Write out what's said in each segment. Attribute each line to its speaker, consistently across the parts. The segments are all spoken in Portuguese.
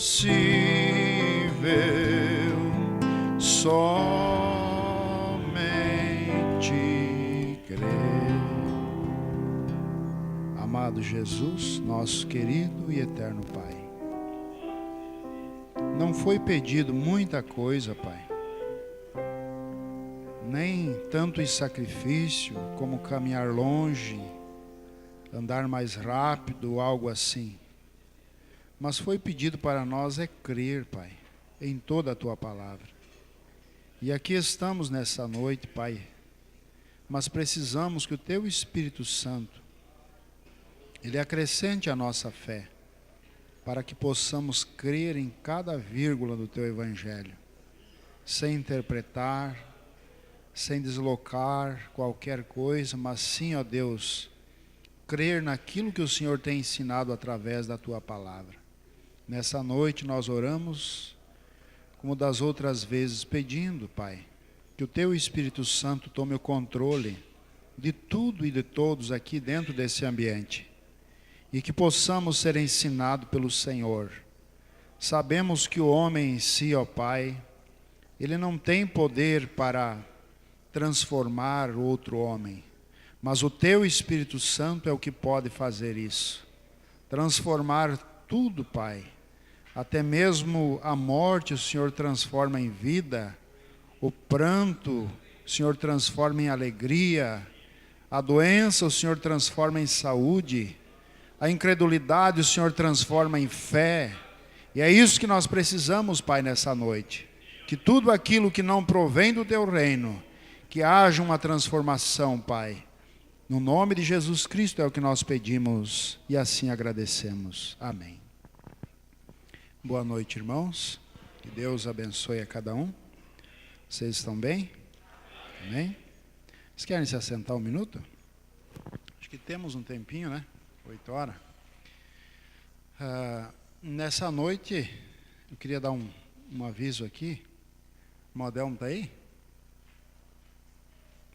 Speaker 1: somente crer. Amado Jesus, nosso querido e eterno Pai, não foi pedido muita coisa, Pai, nem tanto em sacrifício como caminhar longe, andar mais rápido, algo assim. Mas foi pedido para nós é crer, Pai, em toda a Tua palavra. E aqui estamos nessa noite, Pai, mas precisamos que o Teu Espírito Santo, Ele acrescente a nossa fé, para que possamos crer em cada vírgula do Teu Evangelho, sem interpretar, sem deslocar qualquer coisa, mas sim, ó Deus, crer naquilo que o Senhor tem ensinado através da Tua palavra. Nessa noite nós oramos, como das outras vezes, pedindo, Pai, que o Teu Espírito Santo tome o controle de tudo e de todos aqui dentro desse ambiente, e que possamos ser ensinados pelo Senhor. Sabemos que o homem em si, ó Pai, ele não tem poder para transformar outro homem, mas o Teu Espírito Santo é o que pode fazer isso, transformar tudo, Pai. Até mesmo a morte o Senhor transforma em vida, o pranto o Senhor transforma em alegria, a doença o Senhor transforma em saúde, a incredulidade o Senhor transforma em fé. E é isso que nós precisamos, Pai, nessa noite. Que tudo aquilo que não provém do Teu reino, que haja uma transformação, Pai. No nome de Jesus Cristo é o que nós pedimos e assim agradecemos. Amém. Boa noite, irmãos. Que Deus abençoe a cada um. Vocês estão bem? Amém? Vocês querem se assentar um minuto? Acho que temos um tempinho, né? 8 horas. Nessa noite, eu queria dar um aviso aqui. O Modelmo está aí?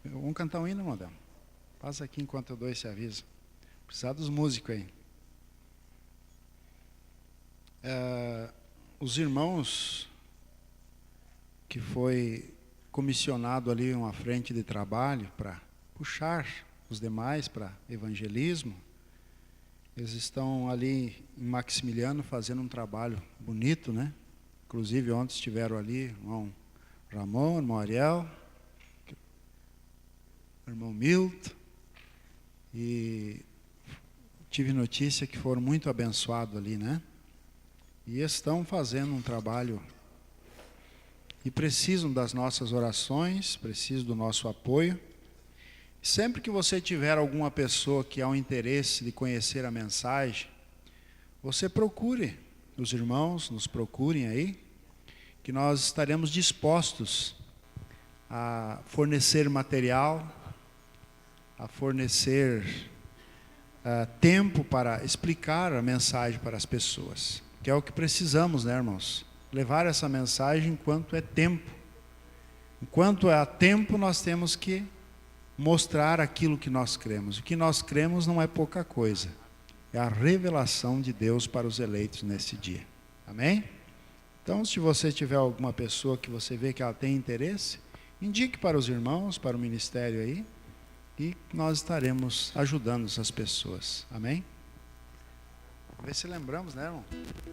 Speaker 1: Vamos cantar um hino, Modelmo. Passa aqui enquanto eu dou esse aviso. Precisa dos músicos aí. Os irmãos que foi comissionado ali uma frente de trabalho para puxar os demais para evangelismo, eles estão ali em Maximiliano fazendo um trabalho bonito, né? Inclusive ontem estiveram ali o irmão Ramon, o irmão Ariel, o irmão Milton, e tive notícia que foram muito abençoados ali, né? E estão fazendo um trabalho e precisam das nossas orações, precisam do nosso apoio. Sempre que você tiver alguma pessoa que há um interesse de conhecer a mensagem, você procure os irmãos, nos procurem aí, que nós estaremos dispostos a fornecer material, a fornecer tempo para explicar a mensagem para as pessoas. Que é o que precisamos, né, irmãos? Levar essa mensagem enquanto é tempo. Enquanto há tempo, nós temos que mostrar aquilo que nós cremos. O que nós cremos não é pouca coisa. É a revelação de Deus para os eleitos nesse dia. Amém? Então, se você tiver alguma pessoa que você vê que ela tem interesse, indique para os irmãos, para o ministério aí, e nós estaremos ajudando essas pessoas. Amém? Vê se lembramos, né, irmão?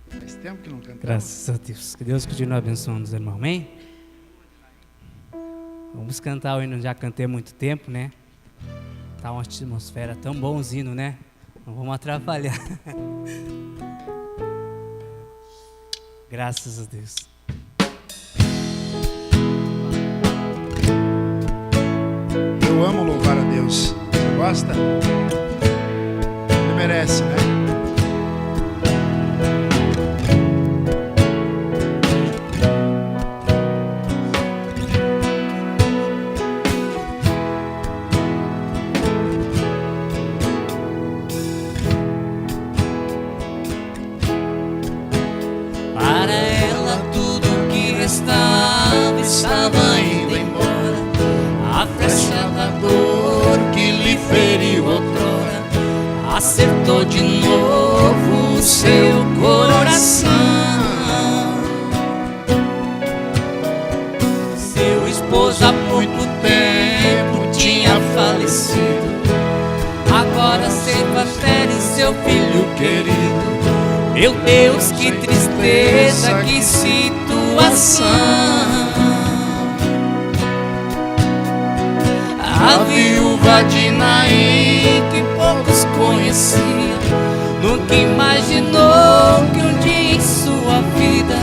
Speaker 1: Faz tempo que não cantamos.
Speaker 2: Graças a Deus. Que Deus continue abençoando os irmãos. Amém? Vamos cantar o hino, já cantei há muito tempo, né? Tá uma atmosfera tão bonzinho, né? Não vamos atrapalhar. Graças a Deus.
Speaker 1: Eu amo louvar a Deus. Você gosta? Ele merece, né?
Speaker 3: Estava indo embora, a flecha da dor que lhe feriu outrora acertou de novo o seu coração. querido. Meu Deus, que tristeza, que situação. A viúva de Naim, que poucos conheciam, nunca imaginou que um dia em sua vida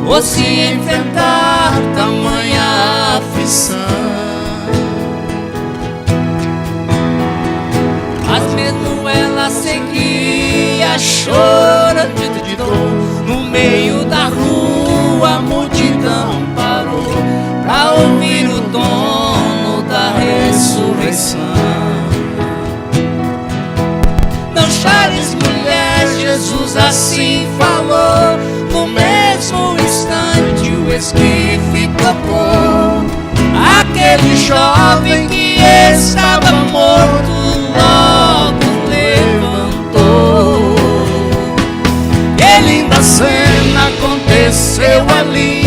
Speaker 3: fosse enfrentar tamanha aflição. Mas mesmo ela seguia chorando de dor. No meio da rua a multidão parou pra ouvir o dono da ressurreição. Não chores, mulher, Jesus assim falou. No mesmo instante o esquife tocou. Aquele jovem que estava morto logo levantou. Que linda cena aconteceu ali.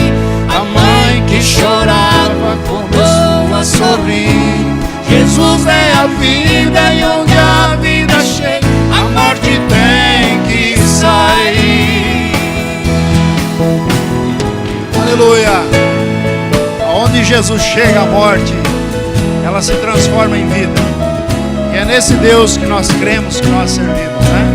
Speaker 3: A mãe que chorava começou a sorrir. Jesus é a vida e onde a vida chega, a morte tem que sair.
Speaker 1: Aleluia! Aonde Jesus chega, a morte, ela se transforma em vida. E é nesse Deus que nós cremos, que nós servimos, né?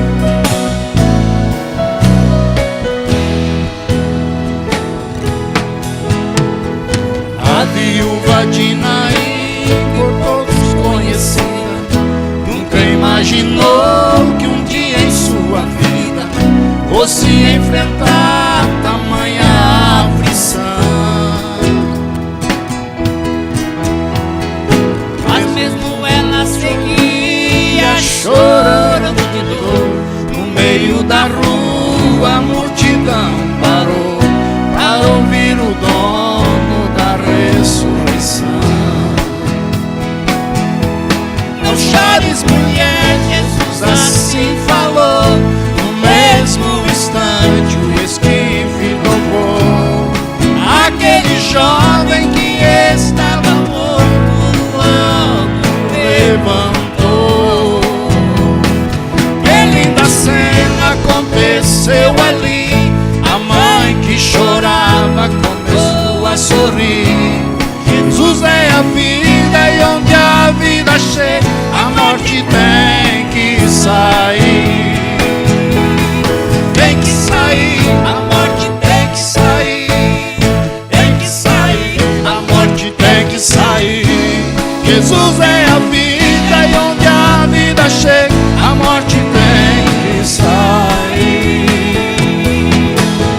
Speaker 3: A viúva de Naim, por todos conhecida, nunca imaginou que um dia em sua vida fosse enfrentar tamanha aflição. Mas mesmo ela seguia chorando de dor. No meio da rua a multidão parou para ouvir o dono da ressurreição. Não chores, mulher, Jesus assim falou. No mesmo instante o esquife tocou. Aquele jovem que estava morto logo levantou. Que linda cena aconteceu ali. A mãe que chorava começou a sorrir. Jesus é a vida e onde a vida chega, a morte tem que sair. Tem que sair, a morte tem que sair. Tem que sair, a morte tem que sair. Jesus é a vida e onde a vida chega, a morte tem que sair.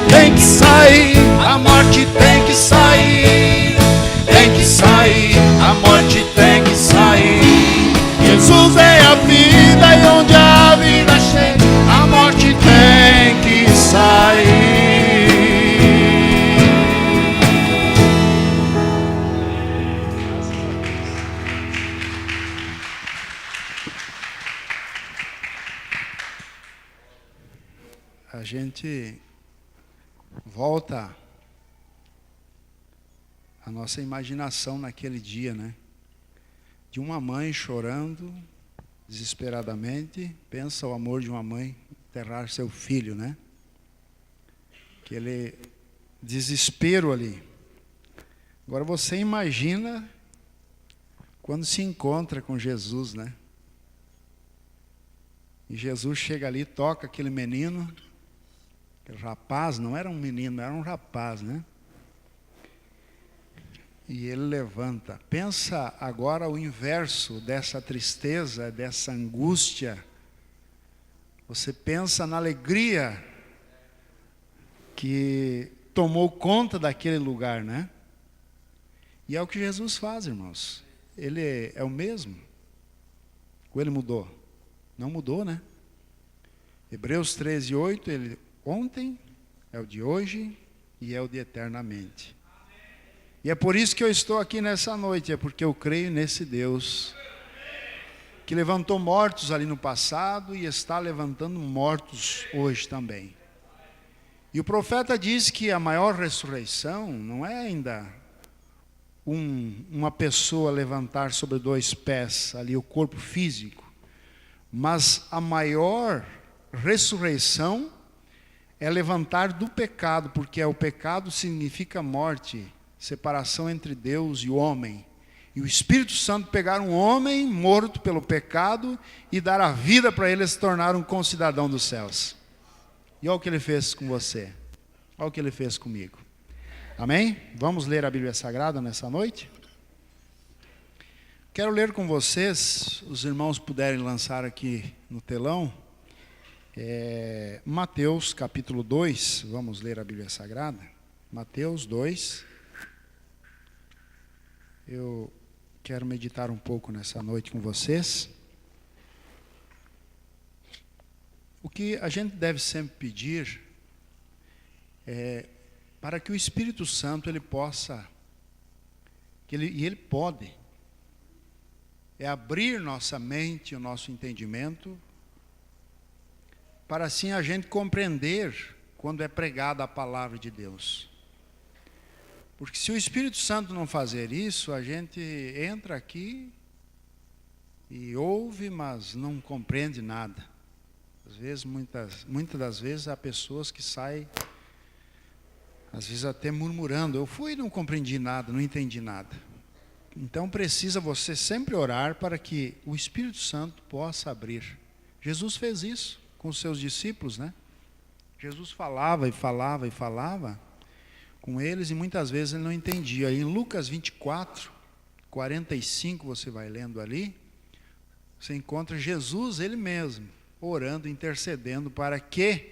Speaker 3: Tem que sair, a morte tem que sair. Tem que sair, a morte tem que sair. Jesus é a vida e onde a vida chega, a morte tem que sair.
Speaker 1: A gente volta a nossa imaginação naquele dia, né? De uma mãe chorando desesperadamente. Pensa o amor de uma mãe enterrar seu filho, né? Aquele desespero ali. Agora você imagina quando se encontra com Jesus, né? E Jesus chega ali, toca aquele menino, aquele rapaz, não era um menino, era um rapaz, né? E ele levanta. Pensa agora o inverso dessa tristeza, dessa angústia. Você pensa na alegria que tomou conta daquele lugar, né? E é o que Jesus faz, irmãos. Ele é o mesmo? Ou ele mudou? Não mudou, né? Hebreus 13:8, ele ontem, é o de hoje e é o de eternamente. E é por isso que eu estou aqui nessa noite, é porque eu creio nesse Deus que levantou mortos ali no passado e está levantando mortos hoje também. E o profeta diz que a maior ressurreição não é ainda uma pessoa levantar sobre dois pés, ali o corpo físico, mas a maior ressurreição é levantar do pecado, porque o pecado significa morte, separação entre Deus e o homem. E o Espírito Santo pegar um homem morto pelo pecado e dar a vida para ele se tornar um concidadão dos céus. E olha o que ele fez com você. Olha o que ele fez comigo. Amém? Vamos ler a Bíblia Sagrada nessa noite? Quero ler com vocês, os irmãos puderem lançar aqui no telão, Mateus capítulo 2, vamos ler a Bíblia Sagrada. Mateus 2. Eu quero meditar um pouco nessa noite com vocês. O que a gente deve sempre pedir para que o Espírito Santo ele possa, ele pode, abrir nossa mente, o nosso entendimento, para assim a gente compreender quando é pregada a palavra de Deus. Porque se o Espírito Santo não fazer isso, a gente entra aqui e ouve, mas não compreende nada. Às vezes, muitas das vezes, há pessoas que saem, às vezes até murmurando, eu fui e não compreendi nada, não entendi nada. Então precisa você sempre orar para que o Espírito Santo possa abrir. Jesus fez isso com os seus discípulos, né? Jesus falava e falava e falava com eles e muitas vezes ele não entendia. Em Lucas 24, 45, você vai lendo ali, você encontra Jesus, ele mesmo, orando, intercedendo para que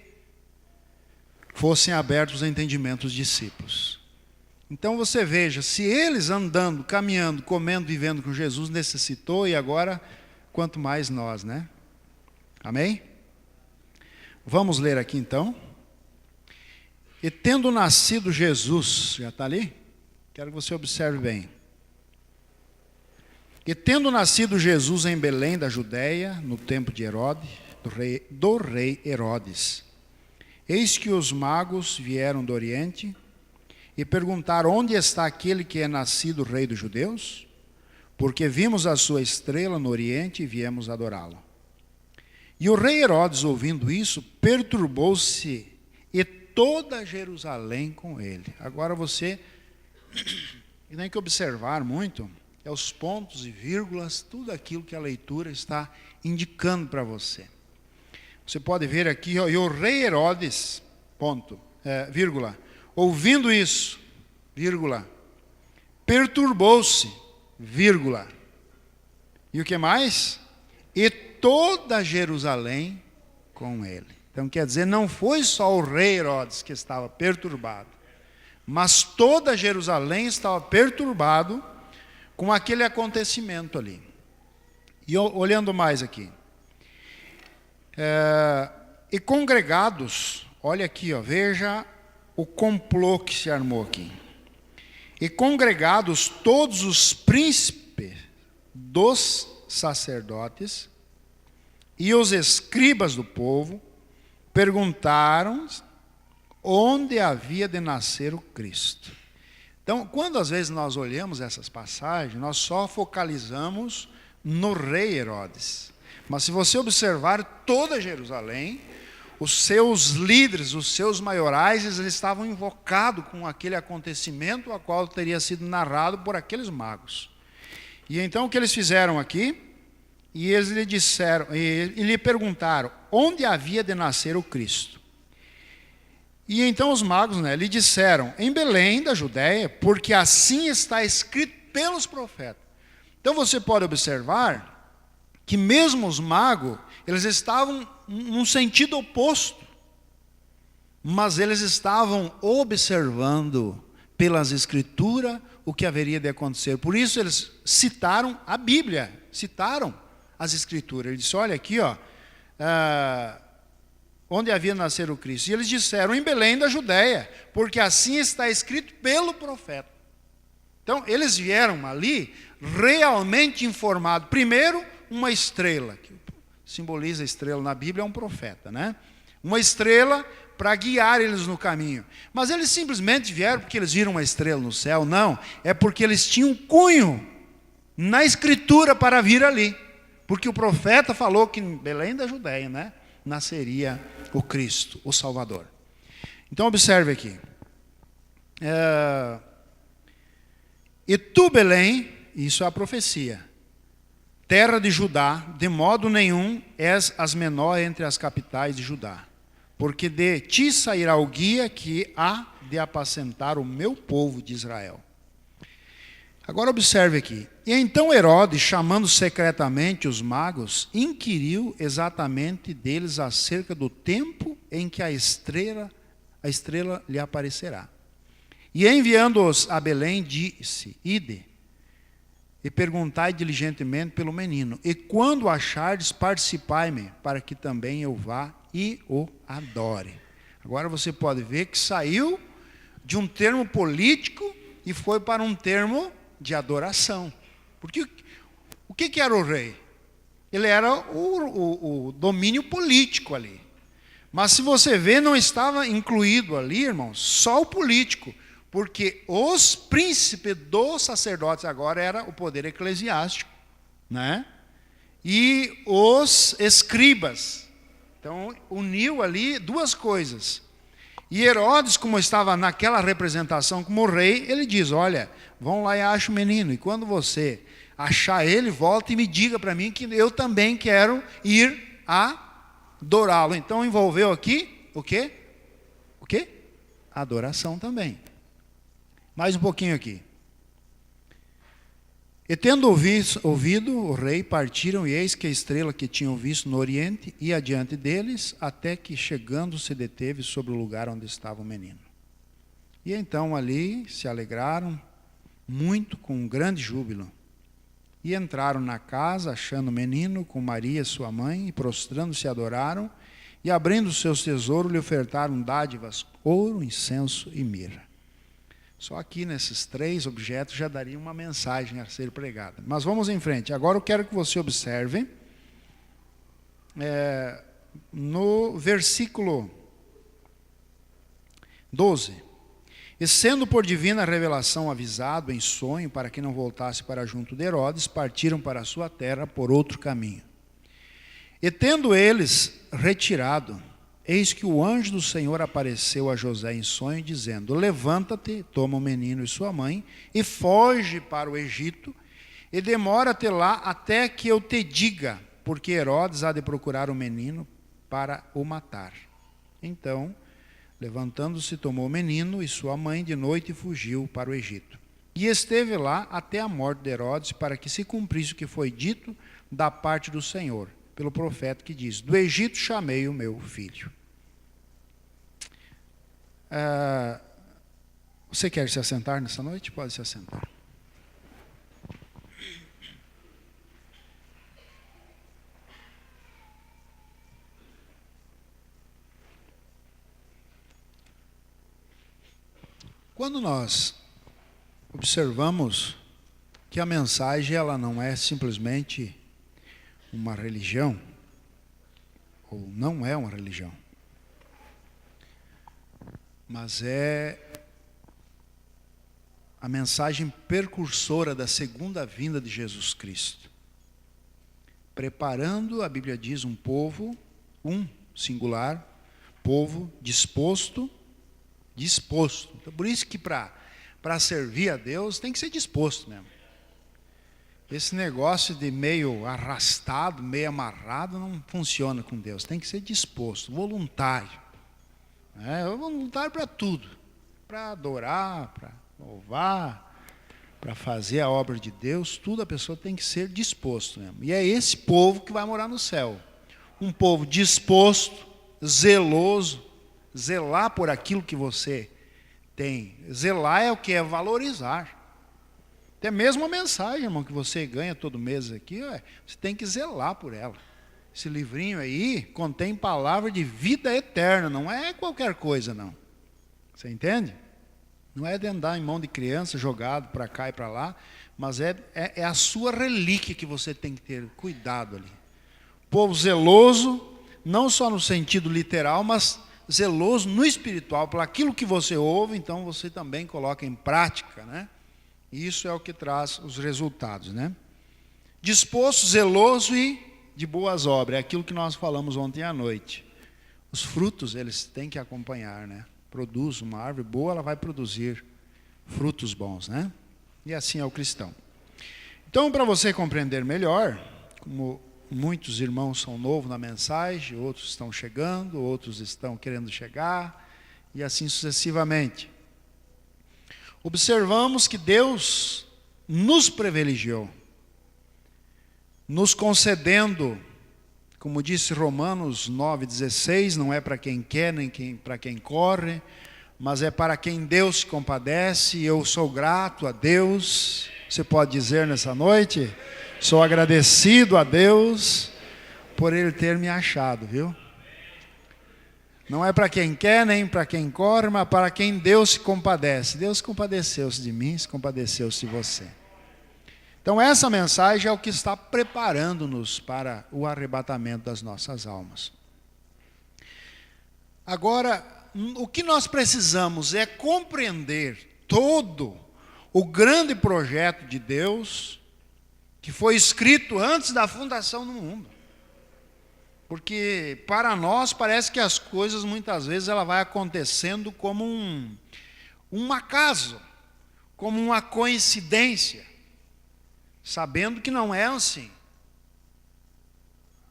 Speaker 1: fossem abertos os entendimentos dos discípulos. Então você veja, se eles andando, caminhando, comendo, vivendo com Jesus necessitou, e agora, quanto mais nós, né? Amém? Vamos ler aqui então. E tendo nascido Jesus, já está ali? Quero que você observe bem. E tendo nascido Jesus em Belém da Judéia, no tempo de Herodes, do rei Herodes, eis que os magos vieram do Oriente e perguntaram: onde está aquele que é nascido rei dos judeus? Porque vimos a sua estrela no Oriente e viemos adorá-lo. E o rei Herodes, ouvindo isso, perturbou-se, e toda Jerusalém com ele. Agora você tem que observar muito, os pontos e vírgulas, tudo aquilo que a leitura está indicando para você. Você pode ver aqui, ó, e o rei Herodes, vírgula, ouvindo isso, vírgula, perturbou-se, vírgula. E o que mais? E toda Jerusalém com ele. Então quer dizer, não foi só o rei Herodes que estava perturbado, mas toda Jerusalém estava perturbado com aquele acontecimento ali. E olhando mais aqui. E congregados, olha aqui, ó, veja o complô que se armou aqui. E congregados todos os príncipes dos sacerdotes e os escribas do povo, perguntaram onde havia de nascer o Cristo. Então, quando às vezes nós olhamos essas passagens, nós só focalizamos no rei Herodes. Mas se você observar toda Jerusalém, os seus líderes, os seus maiorais, eles estavam invocados com aquele acontecimento a qual teria sido narrado por aqueles magos. E então o que eles fizeram aqui? E eles lhe disseram, e lhe perguntaram, onde havia de nascer o Cristo? E então os magos, né, lhe disseram, em Belém da Judéia, porque assim está escrito pelos profetas. Então você pode observar que mesmo os magos, eles estavam num sentido oposto, mas eles estavam observando pelas escrituras o que haveria de acontecer. Por isso eles citaram a Bíblia, citaram as escrituras. Ele disse, olha aqui, ó, onde havia de nascer o Cristo. E eles disseram, em Belém da Judéia, porque assim está escrito pelo profeta. Então, eles vieram ali realmente informados. Primeiro, uma estrela, que simboliza a estrela na Bíblia, é um profeta, né? Uma estrela para guiar eles no caminho. Mas eles simplesmente vieram porque eles viram uma estrela no céu? Não, é porque eles tinham cunho na escritura para vir ali. Porque o profeta falou que em Belém da Judéia, né? nasceria o Cristo, o Salvador. Então observe aqui. E tu, Belém, isso é a profecia, terra de Judá, de modo nenhum és as menor entre as capitais de Judá, porque de ti sairá o guia que há de apacentar o meu povo de Israel. Agora observe aqui. E então Herodes, chamando secretamente os magos, inquiriu exatamente deles acerca do tempo em que a estrela lhe aparecerá. E enviando-os a Belém, disse: Ide, e perguntai diligentemente pelo menino, e quando o achardes, participai-me, para que também eu vá e o adore. Agora você pode ver que saiu de um termo político e foi para um termo de adoração. Porque o que era o rei? Ele era o domínio político ali. Mas se você vê, não estava incluído ali, irmãos, só o político. Porque os príncipes dos sacerdotes agora era o poder eclesiástico, né? E os escribas. Então, uniu ali duas coisas. E Herodes, como estava naquela representação como rei, ele diz: olha, vão lá e acha o menino. E quando você achar ele, volta e me diga para mim que eu também quero ir adorá-lo. Então, envolveu aqui o quê? O quê? Adoração também. Mais um pouquinho aqui. E tendo ouvido o rei, partiram, e eis que a estrela que tinham visto no oriente ia adiante deles, até que chegando se deteve sobre o lugar onde estava o menino. E então ali se alegraram muito, com um grande júbilo. E entraram na casa, achando o menino com Maria sua mãe, e prostrando-se adoraram, e abrindo seus tesouros lhe ofertaram dádivas, ouro, incenso e mirra. Só aqui nesses três objetos já daria uma mensagem a ser pregada. Mas vamos em frente. Agora eu quero que você observe no versículo 12. E sendo por divina revelação avisado em sonho para que não voltasse para junto de Herodes, partiram para a sua terra por outro caminho. E tendo eles retirado, eis que o anjo do Senhor apareceu a José em sonho, dizendo: levanta-te, toma o menino e sua mãe, e foge para o Egito, e demora-te lá até que eu te diga, porque Herodes há de procurar o menino para o matar. Então, levantando-se, tomou o menino e sua mãe de noite e fugiu para o Egito. E esteve lá até a morte de Herodes, para que se cumprisse o que foi dito da parte do Senhor, pelo profeta que diz: do Egito chamei o meu filho. Você quer se assentar nessa noite? Pode se assentar. Quando nós observamos que a mensagem ela não é simplesmente uma religião, ou não é uma religião, mas é a mensagem precursora da segunda vinda de Jesus Cristo. Preparando, a Bíblia diz, um povo, um singular, povo disposto. Então, por isso que para servir a Deus tem que ser disposto mesmo. Esse negócio de meio arrastado, meio amarrado, não funciona com Deus. Tem que ser disposto, voluntário. Voluntário para tudo. Para adorar, para louvar, para fazer a obra de Deus, tudo a pessoa tem que ser disposto mesmo. E é esse povo que vai morar no céu. Um povo disposto, zeloso, zelar por aquilo que você tem. Zelar é o que? É valorizar. Até mesmo a mensagem, irmão, que você ganha todo mês aqui, você tem que zelar por ela. Esse livrinho aí contém palavra de vida eterna, não é qualquer coisa, não. Você entende? Não é de andar em mão de criança, jogado para cá e para lá, mas é a sua relíquia que você tem que ter cuidado ali. Povo zeloso, não só no sentido literal, mas zeloso no espiritual, por aquilo que você ouve, então você também coloca em prática, né? Isso é o que traz os resultados, né? Disposto, zeloso e de boas obras, é aquilo que nós falamos ontem à noite. Os frutos, eles têm que acompanhar, né? Produz uma árvore boa, ela vai produzir frutos bons, né? E assim é o cristão. Então, para você compreender melhor, como muitos irmãos são novos na mensagem, outros estão chegando, outros estão querendo chegar, e assim sucessivamente. Observamos que Deus nos privilegiou, nos concedendo, como disse Romanos 9,16, não é para quem quer, nem para quem corre, mas é para quem Deus se compadece, e eu sou grato a Deus. Você pode dizer nessa noite, sou agradecido a Deus por Ele ter me achado, viu? Não é para quem quer, nem para quem corre, mas para quem Deus se compadece. Deus compadeceu-se de mim, se compadeceu-se de você. Então essa mensagem é o que está preparando-nos para o arrebatamento das nossas almas. Agora, o que nós precisamos é compreender todo o grande projeto de Deus que foi escrito antes da fundação do mundo. Porque para nós parece que as coisas muitas vezes ela vai acontecendo como um acaso, como uma coincidência, sabendo que não é assim.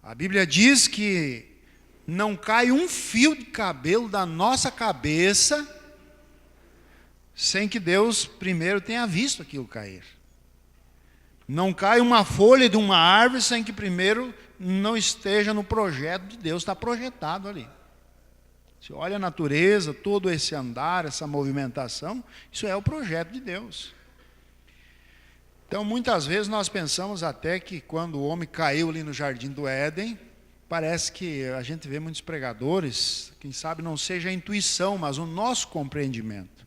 Speaker 1: A Bíblia diz que não cai um fio de cabelo da nossa cabeça sem que Deus primeiro tenha visto aquilo cair. Não cai uma folha de uma árvore sem que primeiro não esteja no projeto de Deus, está projetado ali. Você olha a natureza, todo esse andar, essa movimentação, isso é o projeto de Deus. Então, muitas vezes nós pensamos até que quando o homem caiu ali no jardim do Éden, parece que a gente vê muitos pregadores, quem sabe não seja a intuição, mas o nosso compreendimento,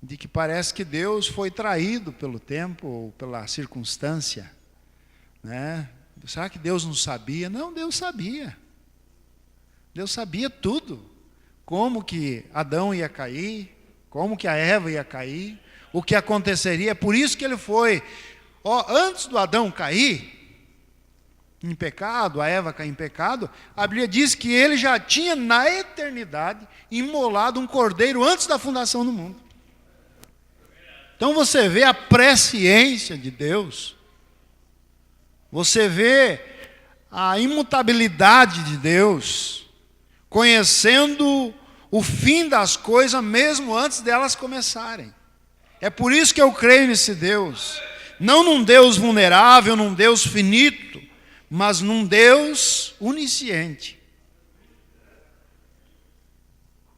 Speaker 1: de que parece que Deus foi traído pelo tempo ou pela circunstância, né? Será que Deus não sabia? Não, Deus sabia. Deus sabia tudo. Como que Adão ia cair, como que a Eva ia cair, o que aconteceria. Por isso que ele foi, antes do Adão cair em pecado, a Eva cair em pecado, a Bíblia diz que ele já tinha na eternidade imolado um cordeiro antes da fundação do mundo. Então você vê a presciência de Deus, você vê a imutabilidade de Deus, conhecendo o fim das coisas mesmo antes delas começarem. É por isso que eu creio nesse Deus, não num Deus vulnerável, num Deus finito, mas num Deus onisciente.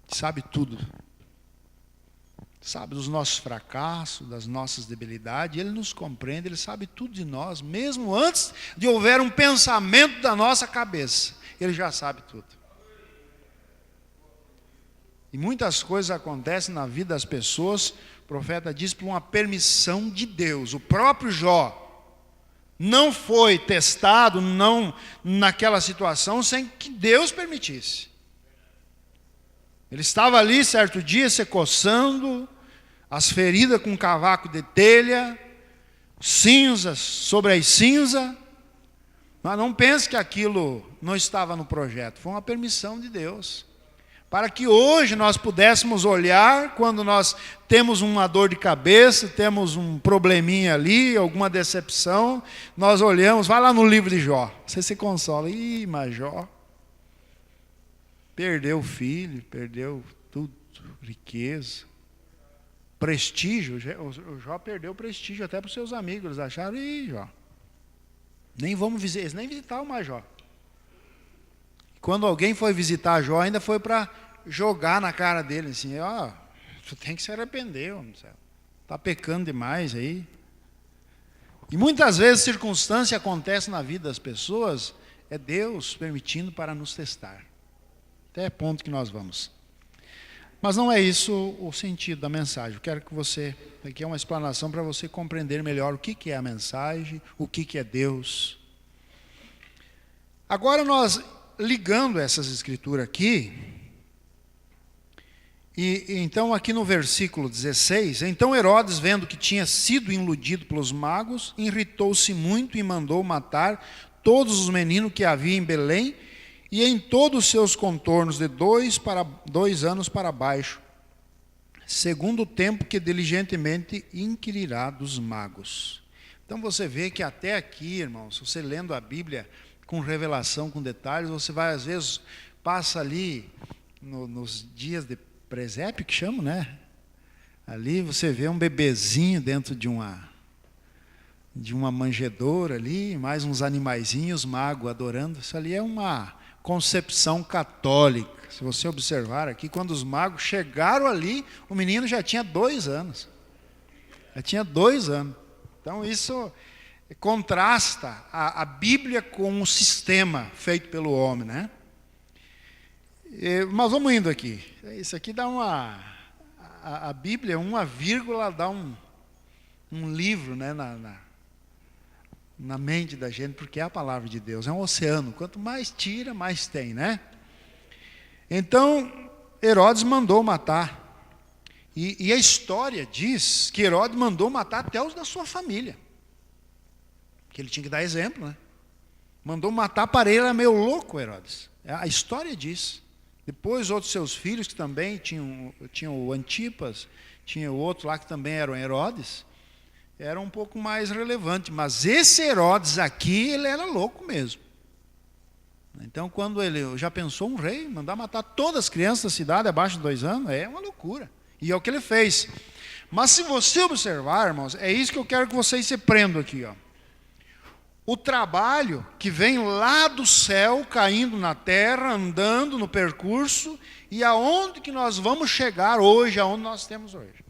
Speaker 1: Sabe tudo. Sabe dos nossos fracassos, das nossas debilidades, Ele nos compreende, Ele sabe tudo de nós, mesmo antes de houver um pensamento da nossa cabeça, Ele já sabe tudo. E muitas coisas acontecem na vida das pessoas, o profeta diz, por uma permissão de Deus. O próprio Jó não foi testado naquela situação sem que Deus permitisse. Ele estava ali certo dia se coçando, as feridas com um cavaco de telha, cinzas sobre as cinzas, mas não pense que aquilo não estava no projeto, foi uma permissão de Deus, para que hoje nós pudéssemos olhar, quando nós temos uma dor de cabeça, temos um probleminha ali, alguma decepção, nós olhamos, vai lá no livro de Jó, você se consola, mas Jó perdeu o filho, perdeu tudo, riqueza, prestígio. O Jó perdeu o prestígio até para os seus amigos. Eles acharam, Jó, nem vamos visitar, eles nem visitaram mais Jó. Quando alguém foi visitar Jó, ainda foi para jogar na cara dele, assim, tu tem que se arrepender, está pecando demais aí. E muitas vezes circunstância acontece na vida das pessoas, é Deus permitindo para nos testar. Até ponto que nós vamos. Mas não é isso o sentido da mensagem. Eu quero que você, aqui é uma explanação para você compreender melhor o que é a mensagem, o que é Deus. Agora nós, ligando essas escrituras aqui, e então aqui no versículo 16, então Herodes, vendo que tinha sido iludido pelos magos, irritou-se muito e mandou matar todos os meninos que havia em Belém e em todos os seus contornos de 2 anos para baixo, segundo o tempo que diligentemente inquirirá dos magos. Então você vê que até aqui, irmãos, você lendo a Bíblia com revelação, com detalhes, você vai às vezes, passa ali nos dias de presépio, que chamam, né? Ali você vê um bebezinho dentro de uma manjedoura ali, mais uns animaizinhos, magos adorando. Isso ali é uma concepção católica. Se você observar aqui, quando os magos chegaram ali, o menino já tinha 2 anos. Já tinha 2 anos. Então isso contrasta a Bíblia com o sistema feito pelo homem, né? Mas vamos indo aqui. Isso aqui dá a Bíblia, uma vírgula, dá um livro, né, na mente da gente, porque é a palavra de Deus, é um oceano. Quanto mais tira, mais tem, né? Então, Herodes mandou matar. E a história diz que Herodes mandou matar até os da sua família. Que ele tinha que dar exemplo, né? Mandou matar para ele, era meio louco, Herodes. A história diz. Depois, outros seus filhos, que também tinham o Antipas, tinha o outro lá que também era o Herodes, era um pouco mais relevante. Mas esse Herodes aqui, ele era louco mesmo. Então, quando ele já pensou um rei, mandar matar todas as crianças da cidade abaixo de 2 anos, é uma loucura. E é o que ele fez. Mas se você observar, irmãos, é isso que eu quero que vocês se prendam aqui, ó. O trabalho que vem lá do céu, caindo na terra, andando no percurso, e aonde que nós vamos chegar hoje, aonde nós temos hoje.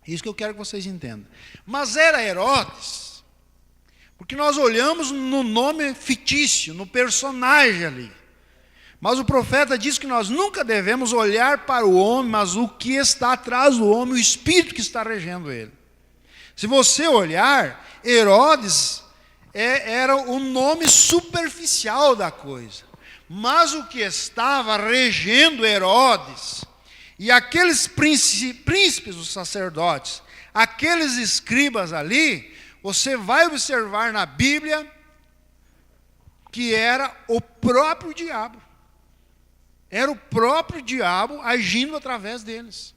Speaker 1: Isso que eu quero que vocês entendam. Mas era Herodes, porque nós olhamos no nome fictício, no personagem ali. Mas o profeta diz que nós nunca devemos olhar para o homem, mas o que está atrás do homem, o espírito que está regendo ele. Se você olhar, Herodes era o nome superficial da coisa. Mas o que estava regendo Herodes, e aqueles príncipes, os sacerdotes, aqueles escribas ali, você vai observar na Bíblia que era o próprio diabo. Era o próprio diabo agindo através deles.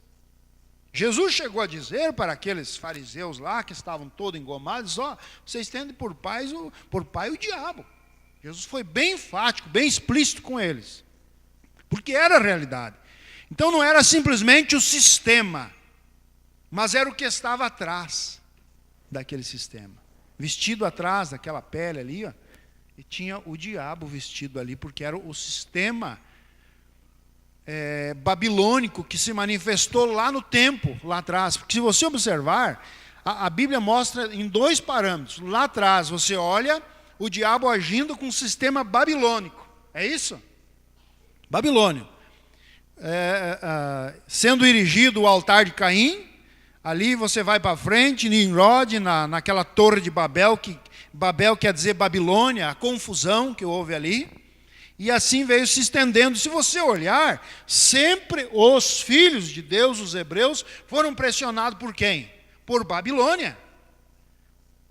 Speaker 1: Jesus chegou a dizer para aqueles fariseus lá, que estavam todos engomados, vocês têm por pai o diabo. Jesus foi bem enfático, bem explícito com eles. Porque era a realidade. Então não era simplesmente o sistema, mas era o que estava atrás daquele sistema. Vestido atrás daquela pele ali, ó, e tinha o diabo vestido ali, porque era o sistema babilônico que se manifestou lá no tempo, lá atrás. Porque se você observar, a Bíblia mostra em 2 parâmetros. Lá atrás você olha o diabo agindo com o sistema babilônico. É isso? Babilônio. Sendo erigido o altar de Caim, ali você vai para frente, Nimrod, naquela torre de Babel, que Babel quer dizer Babilônia, a confusão que houve ali. E assim veio se estendendo. Se você olhar, sempre os filhos de Deus, os hebreus, foram pressionados por quem? Por Babilônia.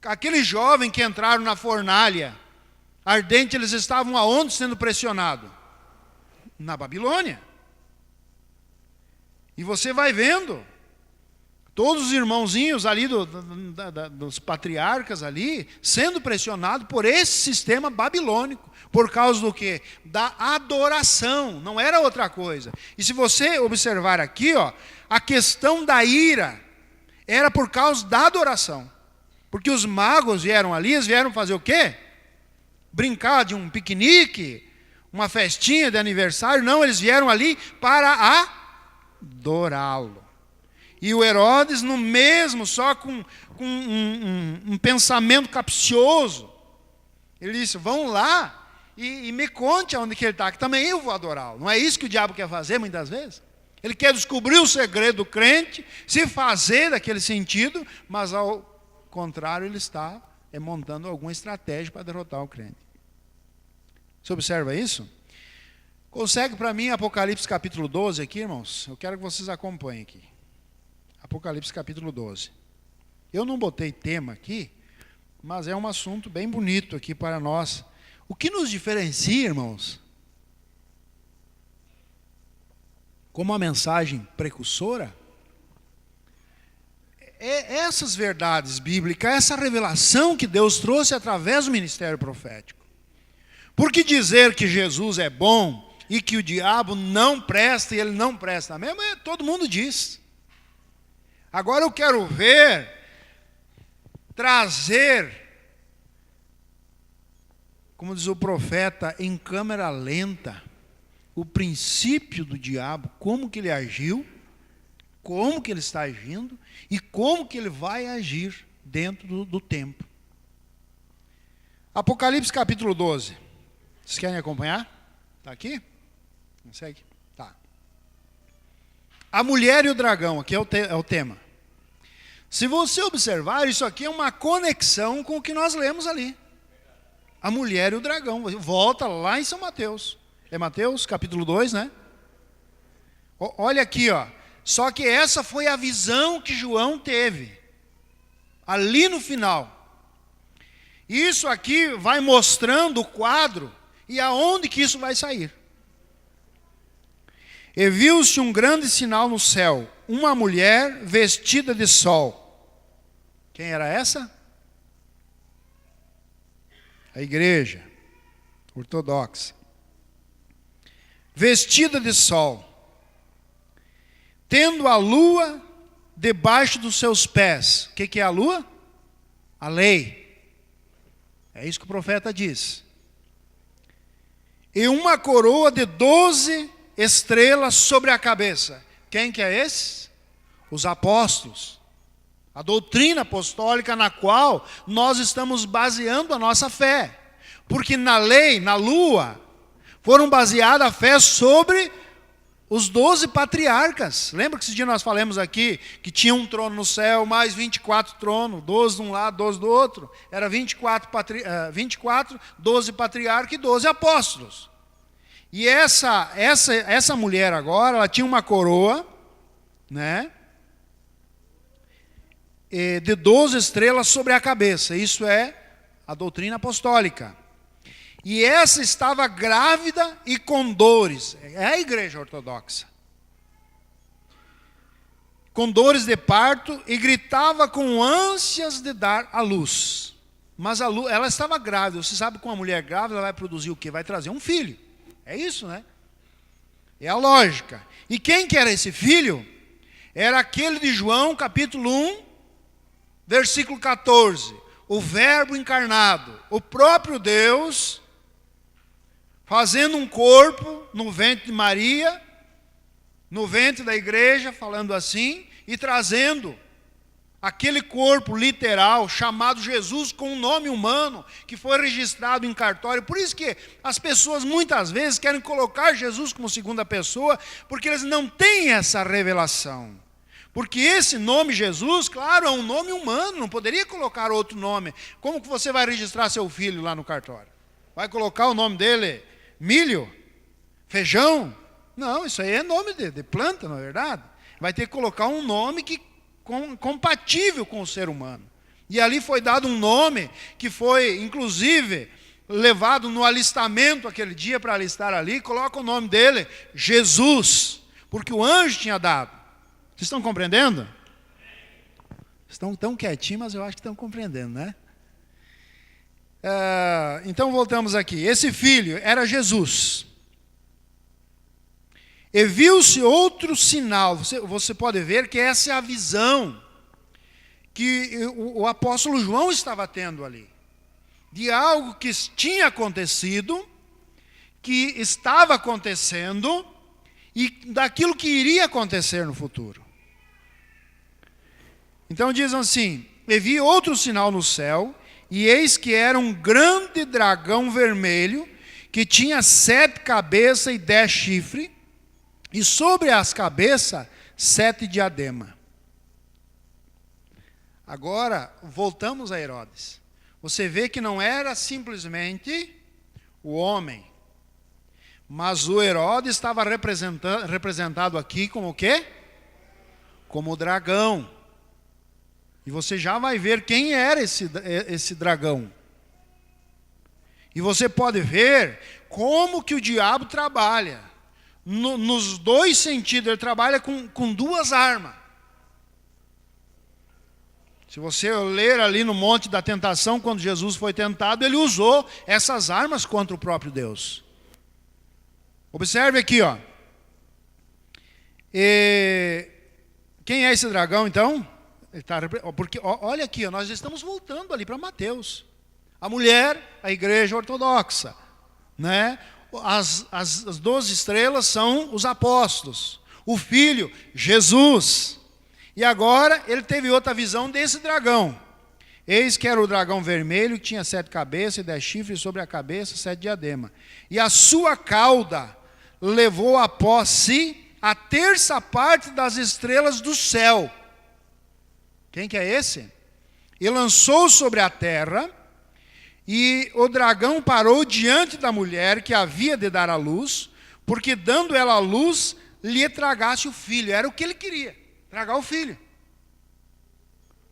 Speaker 1: Aquele jovem que entraram na fornalha ardente, eles estavam aonde sendo pressionados? Na Babilônia. E você vai vendo todos os irmãozinhos ali dos patriarcas ali sendo pressionados por esse sistema babilônico. Por causa do quê? Da adoração, não era outra coisa. E se você observar aqui, ó, a questão da ira era por causa da adoração. Porque os magos vieram ali, eles vieram fazer o quê? Brincar de um piquenique, uma festinha de aniversário. Não, eles vieram ali para adorá-lo. E o Herodes, no mesmo, só com um pensamento capcioso, ele disse, vão lá e me conte aonde que ele está, que também eu vou adorá-lo. Não é isso que o diabo quer fazer muitas vezes? Ele quer descobrir o segredo do crente, se fazer daquele sentido, mas ao contrário ele está montando alguma estratégia para derrotar o crente. Você observa isso? Consegue para mim Apocalipse capítulo 12 aqui, irmãos? Eu quero que vocês acompanhem aqui. Apocalipse capítulo 12. Eu não botei tema aqui, mas é um assunto bem bonito aqui para nós. O que nos diferencia, irmãos, como uma mensagem precursora, essas verdades bíblicas, essa revelação que Deus trouxe através do ministério profético. Porque dizer que Jesus é bom e que o diabo não presta e ele não presta mesmo, todo mundo diz. Agora eu quero ver, trazer, como diz o profeta, em câmera lenta, o princípio do diabo, como que ele agiu, como que ele está agindo e como que ele vai agir dentro do tempo. Apocalipse capítulo 12. Vocês querem acompanhar? Está aqui? Consegue? Tá. A mulher e o dragão, aqui é o tema. Se você observar, isso aqui é uma conexão com o que nós lemos ali. A mulher e o dragão. Volta lá em São Mateus. É Mateus capítulo 2, né? Olha aqui, ó. Só que essa foi a visão que João teve, ali no final. Isso aqui vai mostrando o quadro e aonde que isso vai sair. E viu-se um grande sinal no céu, uma mulher vestida de sol. Quem era essa? A igreja ortodoxa. Vestida de sol, tendo a lua debaixo dos seus pés. O que é a lua? A lei. É isso que o profeta diz. E uma coroa de 12 estrelas sobre a cabeça. Quem que é esse? Os apóstolos. A doutrina apostólica na qual nós estamos baseando a nossa fé. Porque na lei, na lua, foram baseadas a fé sobre os 12 patriarcas. Lembra que esse dia nós falamos aqui que tinha um trono no céu, mais 24 tronos, 12 de um lado, 12 do outro. Era 24, 12 patriarcas e 12 apóstolos. E essa mulher agora, ela tinha uma coroa, né? De 12 estrelas sobre a cabeça. Isso é a doutrina apostólica. E essa estava grávida e com dores. É a igreja ortodoxa. Com dores de parto e gritava com ânsias de dar à luz. Mas ela estava grávida. Você sabe que uma mulher grávida ela vai produzir o quê? Vai trazer um filho. É isso, né? É a lógica. E quem que era esse filho? Era aquele de João, capítulo 1, versículo 14. O Verbo encarnado. O próprio Deus fazendo um corpo no ventre de Maria, no ventre da igreja, falando assim, e trazendo aquele corpo literal, chamado Jesus, com um nome humano, que foi registrado em cartório. Por isso que as pessoas muitas vezes querem colocar Jesus como segunda pessoa, porque eles não têm essa revelação. Porque esse nome Jesus, claro, é um nome humano, não poderia colocar outro nome. Como que você vai registrar seu filho lá no cartório? Vai colocar o nome dele... milho? Feijão? Não, isso aí é nome de planta, na verdade. Vai ter que colocar um nome compatível com o ser humano. E ali foi dado um nome que foi, inclusive, levado no alistamento aquele dia para alistar ali. Coloca o nome dele, Jesus, porque o anjo tinha dado. Vocês estão compreendendo? Estão tão quietinhos, mas eu acho que estão compreendendo, né? Então voltamos aqui. Esse filho era Jesus. E viu-se outro sinal. Você pode ver que essa é a visão que o apóstolo João estava tendo ali. De algo que tinha acontecido, que estava acontecendo e daquilo que iria acontecer no futuro. Então diz assim: e vi outro sinal no céu, e eis que era um grande dragão vermelho, que tinha 7 cabeças e 10 chifres, e sobre as cabeças 7 diademas. Agora, voltamos a Herodes. Você vê que não era simplesmente o homem, mas o Herodes estava representado aqui como o quê? Como o dragão. E você já vai ver quem era esse dragão. E você pode ver como que o diabo trabalha. nos dois sentidos, ele trabalha com duas armas. Se você ler ali no Monte da Tentação, quando Jesus foi tentado, ele usou essas armas contra o próprio Deus. Observe aqui, ó. Quem é esse dragão, então? Porque olha aqui, ó, nós estamos voltando ali para Mateus. A mulher, a igreja ortodoxa, né? As 12 estrelas são os apóstolos. O filho, Jesus. E agora ele teve outra visão desse dragão. Eis que era o dragão vermelho, que tinha 7 cabeças e 10 chifres, sobre a cabeça 7 diademas. E a sua cauda levou após si a terça parte das estrelas do céu. Quem que é esse? E lançou sobre a terra, e o dragão parou diante da mulher que havia de dar à luz, porque dando ela à luz, lhe tragasse o filho. Era o que ele queria, tragar o filho.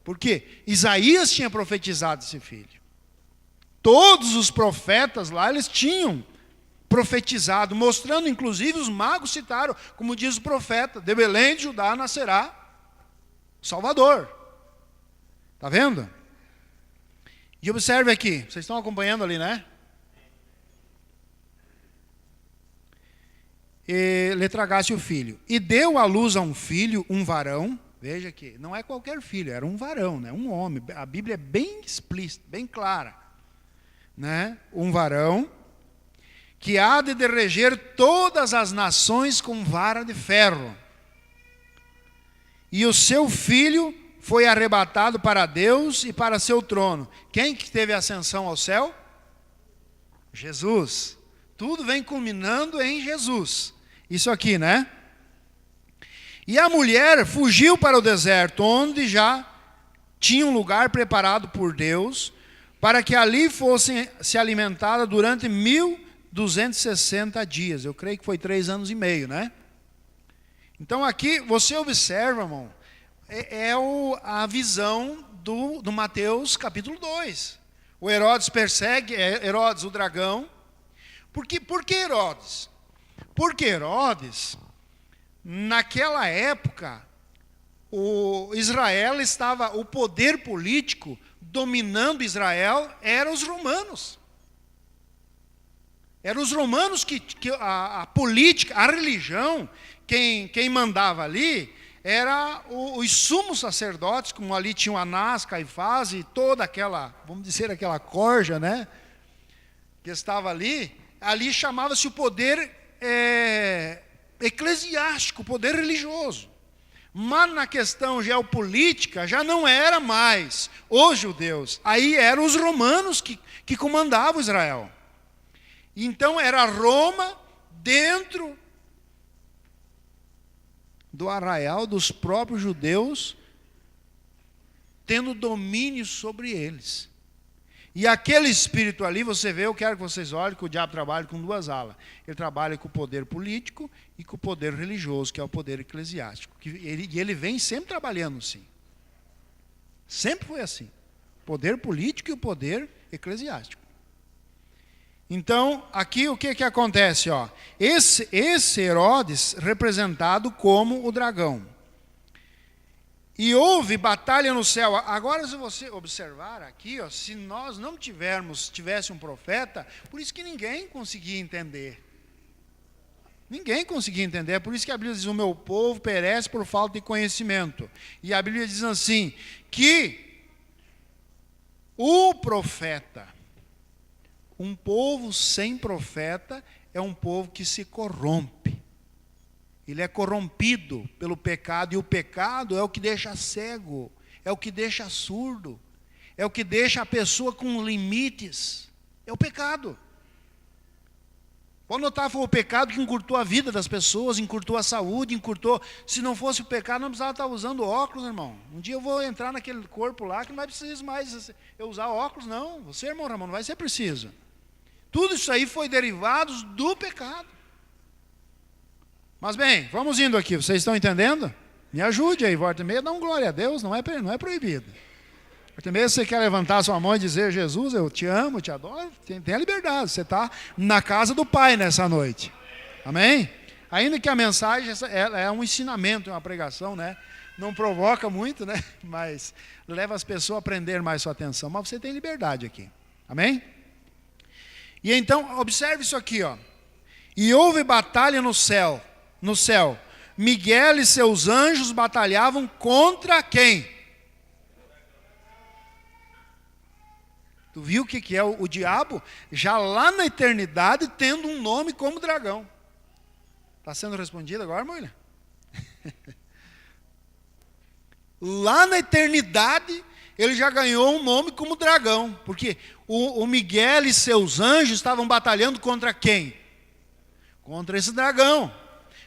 Speaker 1: Porque Isaías tinha profetizado esse filho. Todos os profetas lá, eles tinham profetizado, mostrando, inclusive, os magos citaram, como diz o profeta, de Belém de Judá nascerá Salvador. Está vendo? E observe aqui, vocês estão acompanhando ali, né? E lhe tragasse o filho. E deu à luz a um filho, um varão. Veja aqui, não é qualquer filho, era um varão, né? Um homem. A Bíblia é bem explícita, bem clara. Né? Um varão que há de reger todas as nações com vara de ferro. E o seu filho foi arrebatado para Deus e para seu trono. Quem que teve ascensão ao céu? Jesus. Tudo vem culminando em Jesus. Isso aqui, né? E a mulher fugiu para o deserto, onde já tinha um lugar preparado por Deus, para que ali fosse se alimentada durante 1260 dias. Eu creio que foi 3 anos e meio, né? Então aqui você observa, irmão, a visão do Mateus capítulo 2. O Herodes persegue, Herodes o dragão. Por que Herodes? Porque Herodes, naquela época, Israel estava, o poder político dominando Israel eram os romanos. Eram os romanos que a política, a religião, quem mandava ali era os sumos sacerdotes, como ali tinham Anás, Caifás e toda aquela, vamos dizer, aquela corja, né? Que estava ali. Ali chamava-se o poder eclesiástico, o poder religioso. Mas na questão geopolítica já não era mais os judeus. Aí eram os romanos que comandavam Israel. Então era Roma dentro do arraial dos próprios judeus, tendo domínio sobre eles. E aquele espírito ali, você vê, eu quero que vocês olhem que o diabo trabalha com 2 alas. Ele trabalha com o poder político e com o poder religioso, que é o poder eclesiástico. E ele vem sempre trabalhando assim. Sempre foi assim. O poder político e o poder eclesiástico. Então, aqui o que acontece? Ó? Esse Herodes representado como o dragão. E houve batalha no céu. Agora, se você observar aqui, ó, se nós não tivesse um profeta, por isso que ninguém conseguia entender. Ninguém conseguia entender. É por isso que a Bíblia diz: o meu povo perece por falta de conhecimento. E a Bíblia diz assim, que o profeta, um povo sem profeta, é um povo que se corrompe. Ele é corrompido pelo pecado, e o pecado é o que deixa cego, é o que deixa surdo, é o que deixa a pessoa com limites. É o pecado. Pode notar, foi o pecado que encurtou a vida das pessoas, encurtou a saúde, encurtou. Se não fosse o pecado, não precisava estar usando óculos, irmão. Um dia eu vou entrar naquele corpo lá que não vai precisar mais eu usar óculos, não. Você, irmão Ramon, não vai ser preciso. Tudo isso aí foi derivado do pecado. Mas bem, vamos indo aqui, vocês estão entendendo? Me ajude aí, volta e meia, dá um glória a Deus, não é proibido. Volta e meia, você quer levantar a sua mão e dizer: Jesus, eu te amo, te adoro, tem a liberdade, você está na casa do Pai nessa noite. Amém? Ainda que a mensagem é um ensinamento, é uma pregação, né? Não provoca muito, né? Mas leva as pessoas a prender mais sua atenção. Mas você tem liberdade aqui. Amém? E então, observe isso aqui, ó. E houve batalha no céu. Miguel e seus anjos batalhavam contra quem? Tu viu o que é o diabo? Já lá na eternidade, tendo um nome como dragão. Está sendo respondido agora, Moilha? Lá na eternidade, ele já ganhou um nome como dragão. Porque o Miguel e seus anjos estavam batalhando contra quem? Contra esse dragão.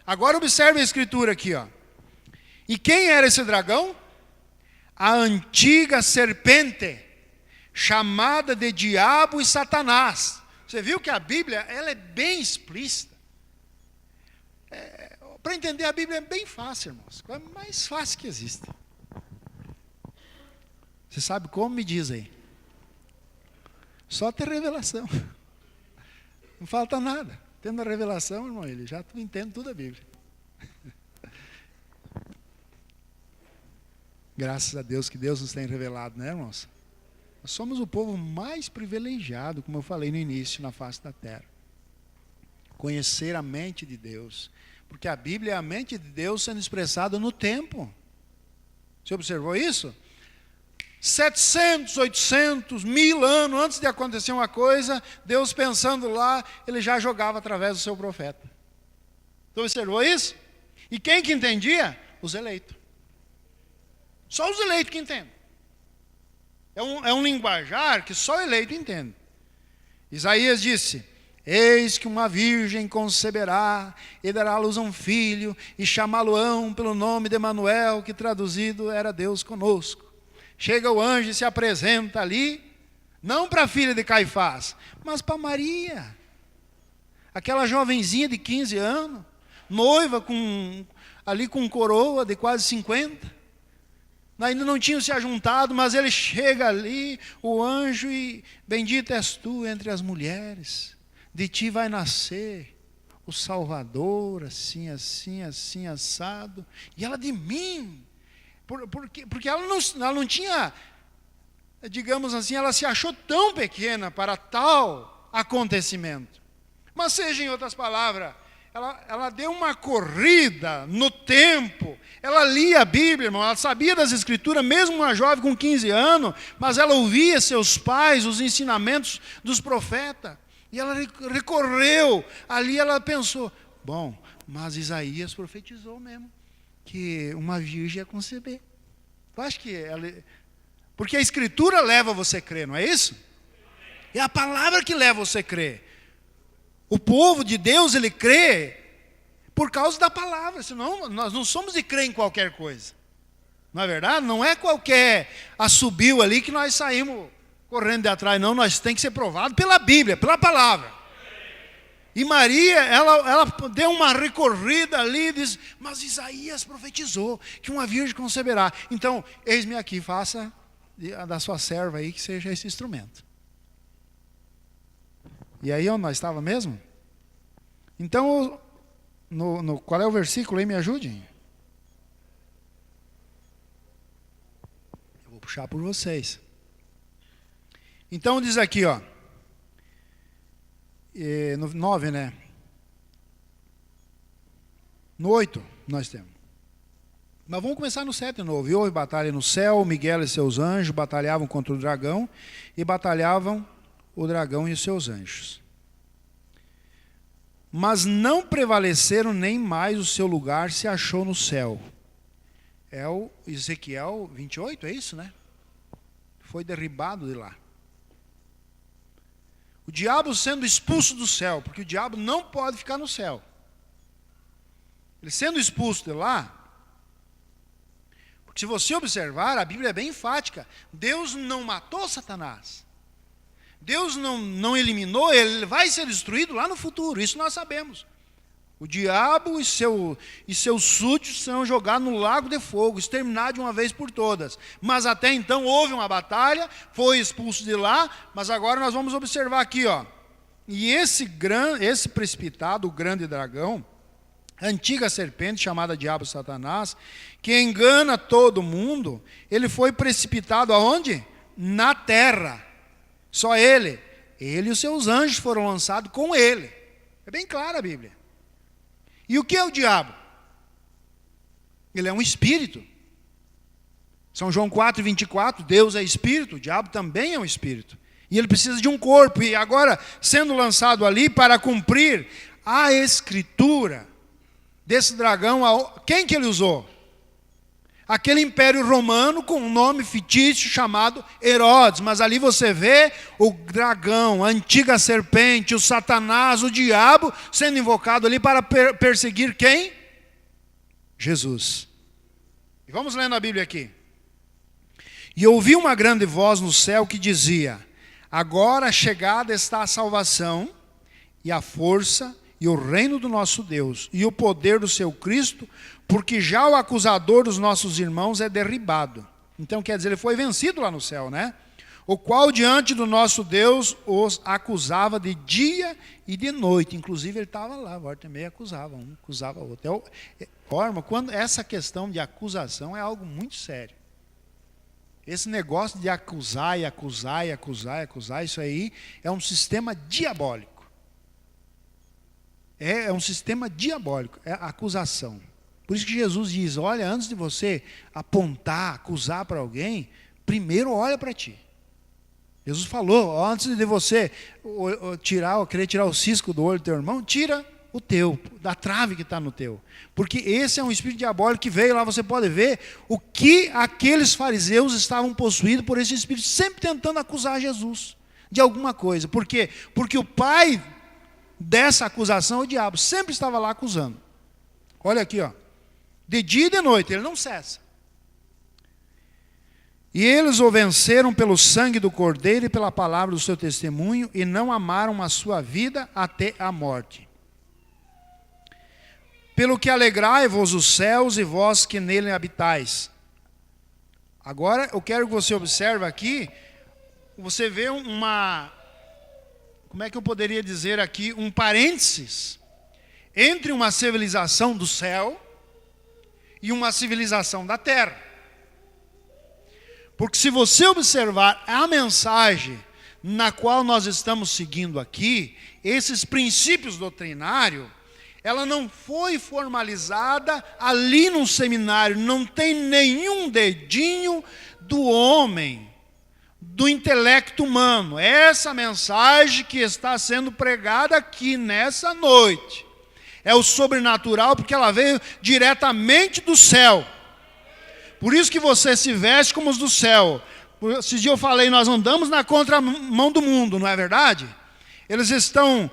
Speaker 1: Agora observe a escritura aqui, ó. E quem era esse dragão? A antiga serpente, chamada de diabo e Satanás. Você viu que a Bíblia ela é bem explícita. Para entender a Bíblia é bem fácil, irmãos. É a mais fácil que existe. Você sabe como? Me diz aí. Só ter revelação. Não falta nada. Tendo a revelação, irmão, ele já entende tudo a Bíblia. Graças a Deus que Deus nos tem revelado, né, irmãos? Nós somos o povo mais privilegiado, como eu falei no início, na face da terra. Conhecer a mente de Deus. Porque a Bíblia é a mente de Deus sendo expressada no tempo. Você observou isso? 700, 800, 1000 anos antes de acontecer uma coisa, Deus pensando lá, ele já jogava através do seu profeta. Você observou isso? E quem que entendia? Os eleitos. Só os eleitos que entendem. É um linguajar que só o eleito entende. Isaías disse: eis que uma virgem conceberá e dará à luz a um filho, e chamá-lo-ão pelo nome de Emanuel, que traduzido era Deus conosco. Chega o anjo e se apresenta ali, não para a filha de Caifás, mas para Maria. Aquela jovenzinha de 15 anos, noiva ali com coroa de quase 50. Ainda não tinham se ajuntado, mas ele chega ali, o anjo, e bendita és tu entre as mulheres. De ti vai nascer o Salvador, assim, assim, assim, assado. E ela de mim. Porque ela não tinha, digamos assim, ela se achou tão pequena para tal acontecimento. Mas seja em outras palavras, ela deu uma corrida no tempo, ela lia a Bíblia, irmão, ela sabia das Escrituras, mesmo uma jovem com 15 anos, mas ela ouvia seus pais, os ensinamentos dos profetas, e ela recorreu, ali ela pensou, bom, mas Isaías profetizou mesmo, que uma virgem ia conceber. Eu acho que porque a Escritura leva você a crer, não é isso? É a palavra que leva você a crer. O povo de Deus, ele crê por causa da palavra, senão nós não somos de crer em qualquer coisa. Não é verdade? Não é qualquer assobio ali que nós saímos correndo de atrás, não. Nós tem que ser provado pela Bíblia, pela palavra. E Maria, ela deu uma recorrida ali e diz, mas Isaías profetizou que uma virgem conceberá. Então, eis-me aqui, faça da sua serva aí que seja esse instrumento. E aí onde nós estávamos mesmo? Então, qual é o versículo aí? Me ajudem. Eu vou puxar por vocês. Então diz aqui, ó. No 9, né? No 8 nós temos. Mas vamos começar no 7 de novo. E houve batalha no céu, Miguel e seus anjos batalhavam contra o dragão, e batalhavam o dragão e os seus anjos. Mas não prevaleceram, nem mais o seu lugar se achou no céu. É o Ezequiel 28, é isso, né? Foi derribado de lá. O diabo sendo expulso do céu, porque o diabo não pode ficar no céu. Ele sendo expulso de lá, porque se você observar, a Bíblia é bem enfática. Deus não matou Satanás. Deus não eliminou, ele vai ser destruído lá no futuro, isso nós sabemos. O diabo e seus súditos serão jogados no lago de fogo, exterminados de uma vez por todas. Mas até então houve uma batalha, foi expulso de lá, mas agora nós vamos observar aqui, ó. E esse precipitado, o grande dragão, a antiga serpente, chamada Diabo Satanás, que engana todo mundo, ele foi precipitado aonde? Na terra. Só ele. Ele e os seus anjos foram lançados com ele. É bem clara a Bíblia. E o que é o diabo? Ele é um espírito. São João 4:24, Deus é espírito, o diabo também é um espírito. E ele precisa de um corpo. E agora, sendo lançado ali para cumprir a escritura desse dragão, quem que ele usou? Aquele império romano com um nome fictício chamado Herodes. Mas ali você vê o dragão, a antiga serpente, o Satanás, o diabo, sendo invocado ali para perseguir quem? Jesus. E vamos lendo a Bíblia aqui. E ouvi uma grande voz no céu que dizia: agora chegada está a salvação, e a força, e o reino do nosso Deus, e o poder do seu Cristo, porque já o acusador dos nossos irmãos é derribado. Então quer dizer, ele foi vencido lá no céu, né? O qual diante do nosso Deus os acusava de dia e de noite. Inclusive ele estava lá, volta e meia acusava, um acusava o outro. Quando essa questão de acusação é algo muito sério. Esse negócio de acusar e acusar e acusar e acusar, isso aí é um sistema diabólico. É um sistema diabólico, é a acusação. Por isso que Jesus diz, olha, antes de você apontar, acusar para alguém, primeiro olha para ti. Jesus falou, antes de você querer tirar o cisco do olho do teu irmão, tira o teu, da trave que está no teu. Porque esse é um espírito diabólico que veio lá, você pode ver o que aqueles fariseus estavam possuídos por esse espírito, sempre tentando acusar Jesus de alguma coisa. Por quê? Porque o pai dessa acusação é o diabo, sempre estava lá acusando. Olha aqui, ó. De dia e de noite, ele não cessa. E eles o venceram pelo sangue do Cordeiro e pela palavra do seu testemunho, e não amaram a sua vida até a morte. Pelo que alegrai-vos os céus e vós que nele habitais. Agora eu quero que você observe aqui, você vê como é que eu poderia dizer aqui, um parênteses entre uma civilização do céu e uma civilização da terra. Porque se você observar a mensagem na qual nós estamos seguindo aqui, esses princípios doutrinários, ela não foi formalizada ali num seminário, não tem nenhum dedinho do homem, do intelecto humano. Essa mensagem que está sendo pregada aqui nessa noite é o sobrenatural, porque ela veio diretamente do céu. Por isso que você se veste como os do céu. Esses dias eu falei, nós andamos na contramão do mundo, não é verdade? Eles estão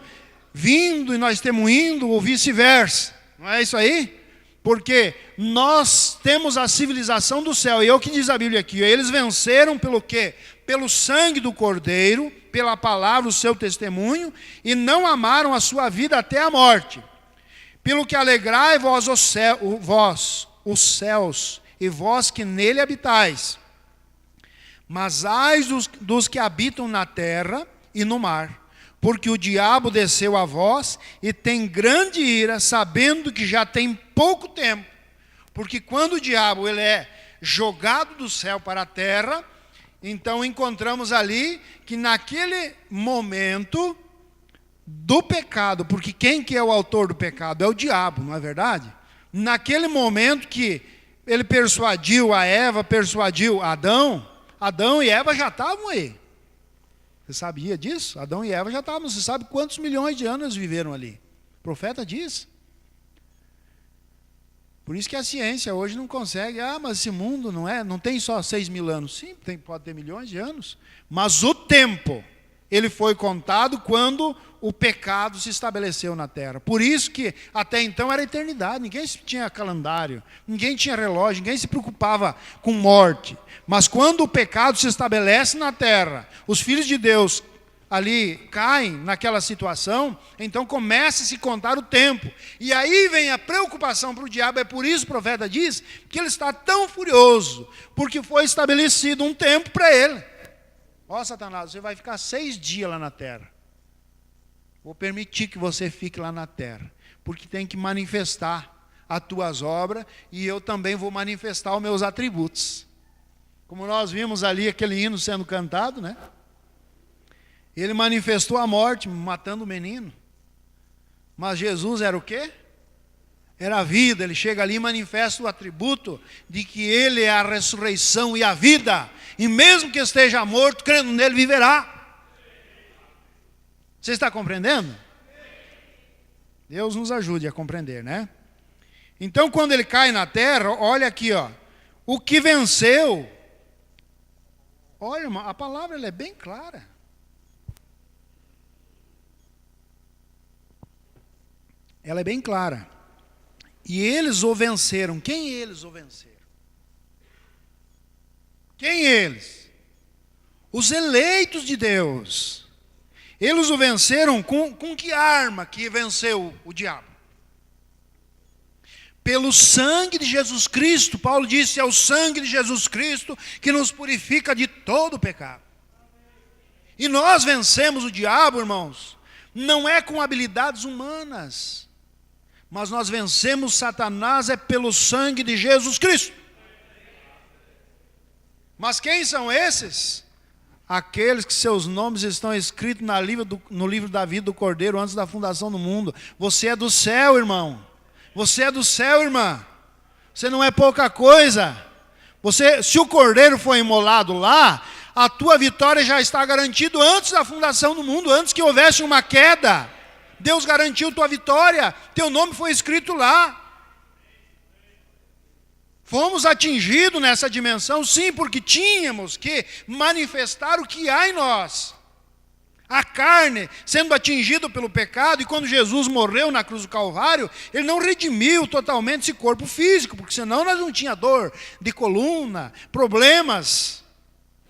Speaker 1: vindo e nós estamos indo, ou vice-versa. Não é isso aí? Porque nós temos a civilização do céu. E é o que diz a Bíblia aqui. Eles venceram pelo quê? Pelo sangue do Cordeiro, pela palavra, o seu testemunho, e não amaram a sua vida até a morte. Pelo que alegrai vós os céus, e vós que nele habitais. Mas ai dos que habitam na terra e no mar, porque o diabo desceu a vós e tem grande ira, sabendo que já tem pouco tempo. Porque quando o diabo ele é jogado do céu para a terra, então encontramos ali que naquele momento do pecado, porque quem que é o autor do pecado? É o diabo, não é verdade? Naquele momento que ele persuadiu a Eva, persuadiu Adão e Eva já estavam aí. Você sabia disso? Adão e Eva já estavam, você sabe quantos milhões de anos viveram ali. O profeta diz. Por isso que a ciência hoje não consegue, mas esse mundo não tem só 6.000 anos. Sim, pode ter milhões de anos. Mas o tempo, ele foi contado quando o pecado se estabeleceu na terra. Por isso que até então era eternidade, ninguém tinha calendário, ninguém tinha relógio, ninguém se preocupava com morte. Mas quando o pecado se estabelece na terra, os filhos de Deus ali caem naquela situação, então começa a se contar o tempo. E aí vem a preocupação para o diabo, é por isso o profeta diz que ele está tão furioso, porque foi estabelecido um tempo para ele. Ó Satanás, você vai ficar 6 dias lá na terra. Vou permitir que você fique lá na terra. Porque tem que manifestar as tuas obras, e eu também vou manifestar os meus atributos. Como nós vimos ali aquele hino sendo cantado, né? Ele manifestou a morte, matando o menino. Mas Jesus era o quê? Era a vida. Ele chega ali e manifesta o atributo de que Ele é a ressurreição e a vida. E mesmo que esteja morto, crendo nele, viverá. Você está compreendendo? Deus nos ajude a compreender, né? Então, quando ele cai na terra, olha aqui, ó, o que venceu. Olha, irmão, a palavra ela é bem clara. Ela é bem clara. E eles o venceram. Quem eles o venceram? Quem eles? Os eleitos de Deus. Eles o venceram com que arma que venceu o diabo? Pelo sangue de Jesus Cristo. Paulo disse, é o sangue de Jesus Cristo que nos purifica de todo pecado. E nós vencemos o diabo, irmãos, não é com habilidades humanas, mas nós vencemos Satanás é pelo sangue de Jesus Cristo. Mas quem são esses? Aqueles que seus nomes estão escritos no livro da vida do Cordeiro antes da fundação do mundo. Você é do céu, irmão. Você é do céu, irmã. Você não é pouca coisa. Se o Cordeiro foi imolado lá, a tua vitória já está garantida antes da fundação do mundo, antes que houvesse uma queda. Deus garantiu tua vitória. Teu nome foi escrito lá. Fomos atingidos nessa dimensão, sim, porque tínhamos que manifestar o que há em nós. A carne sendo atingida pelo pecado, e quando Jesus morreu na cruz do Calvário, Ele não redimiu totalmente esse corpo físico, porque senão nós não tínhamos dor de coluna, problemas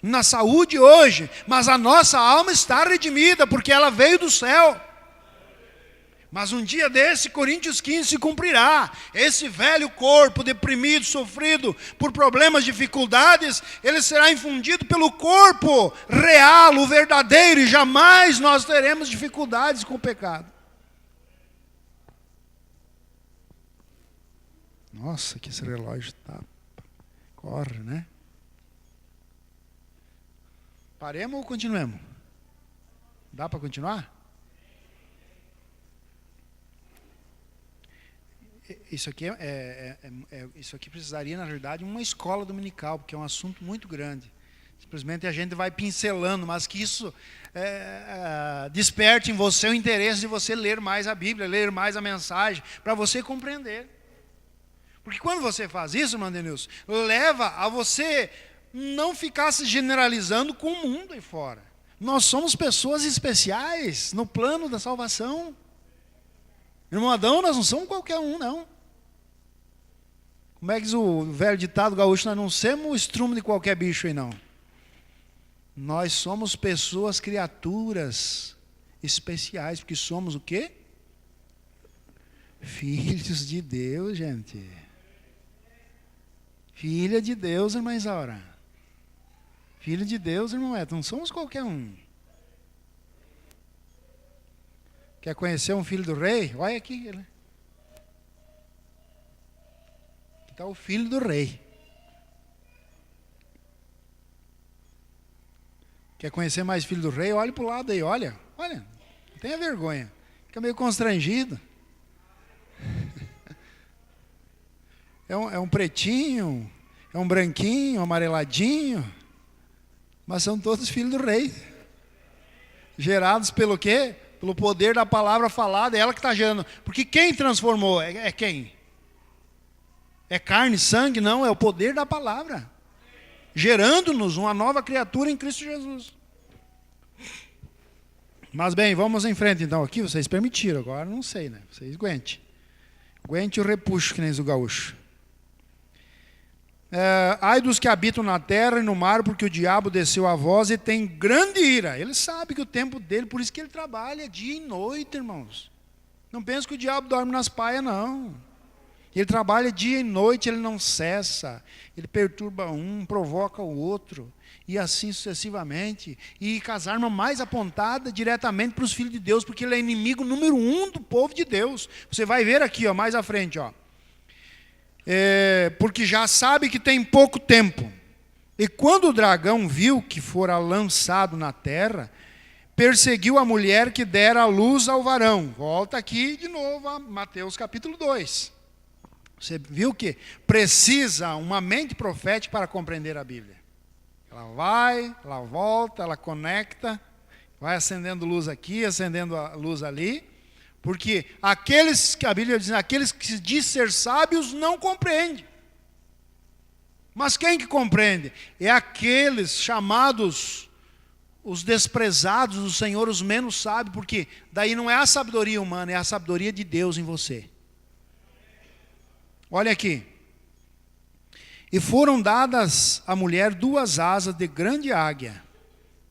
Speaker 1: na saúde hoje, mas a nossa alma está redimida, porque ela veio do céu. Mas um dia desse, Coríntios 15 se cumprirá. Esse velho corpo deprimido, sofrido por problemas, dificuldades, ele será infundido pelo corpo real, o verdadeiro, e jamais nós teremos dificuldades com o pecado. Nossa, que esse relógio tá... corre, né? Paremos ou continuemos? Dá para continuar? Isso aqui, isso aqui precisaria, na verdade, uma escola dominical, porque é um assunto muito grande. Simplesmente a gente vai pincelando, mas que isso desperte em você o interesse de você ler mais a Bíblia, ler mais a mensagem, para você compreender. Porque quando você faz isso, irmão Denilson, leva a você não ficar se generalizando com o mundo aí fora. Nós somos pessoas especiais no plano da salvação. Irmão Adão, nós não somos qualquer um, não. Como é que diz o velho ditado gaúcho? Nós não somos o estrume de qualquer bicho aí, não. Nós somos pessoas, criaturas especiais, porque somos o quê? Filhos de Deus, gente. Filha de Deus, irmã Isaura. Filho de Deus, irmão Eto. Não somos qualquer um. Quer conhecer um filho do rei? Olha aqui. Aqui está o filho do rei. Quer conhecer mais filho do rei? Olha para o lado aí, olha. Olha, não tenha vergonha. Fica meio constrangido. É um pretinho, é um branquinho, um amareladinho. Mas são todos filhos do rei. Gerados pelo quê? Pelo poder da palavra falada, é ela que está gerando. Porque quem transformou? É quem? É carne e sangue? Não, é o poder da palavra. Gerando-nos uma nova criatura em Cristo Jesus. Mas bem, vamos em frente então. Aqui vocês permitiram, agora não sei, né? Vocês aguentem. Aguente o repuxo, que nem o gaúcho. Ai dos que habitam na terra e no mar, porque o diabo desceu a voz e tem grande ira. Ele sabe que o tempo dele, por isso que ele trabalha dia e noite, irmãos. Não pense que o diabo dorme nas paias, não. Ele trabalha dia e noite, ele não cessa. Ele perturba um, provoca o outro. E assim sucessivamente. E com as armas mais apontadas diretamente para os filhos de Deus, porque ele é inimigo número 1 do povo de Deus. Você vai ver aqui, ó, mais à frente. Ó. Porque já sabe que tem pouco tempo. E quando o dragão viu que fora lançado na terra, perseguiu a mulher que dera a luz ao varão. Volta aqui de novo a Mateus capítulo 2. Você viu que precisa uma mente profética para compreender a Bíblia. Ela vai, ela volta, ela conecta, vai acendendo luz aqui, acendendo a luz ali, porque aqueles que a Bíblia diz, aqueles que se diz ser sábios não compreendem. Mas quem que compreende? É aqueles chamados os desprezados do Senhor, os menos sábios, porque daí não é a sabedoria humana, é a sabedoria de Deus em você. Olha aqui. E foram dadas à mulher 2 asas de grande águia,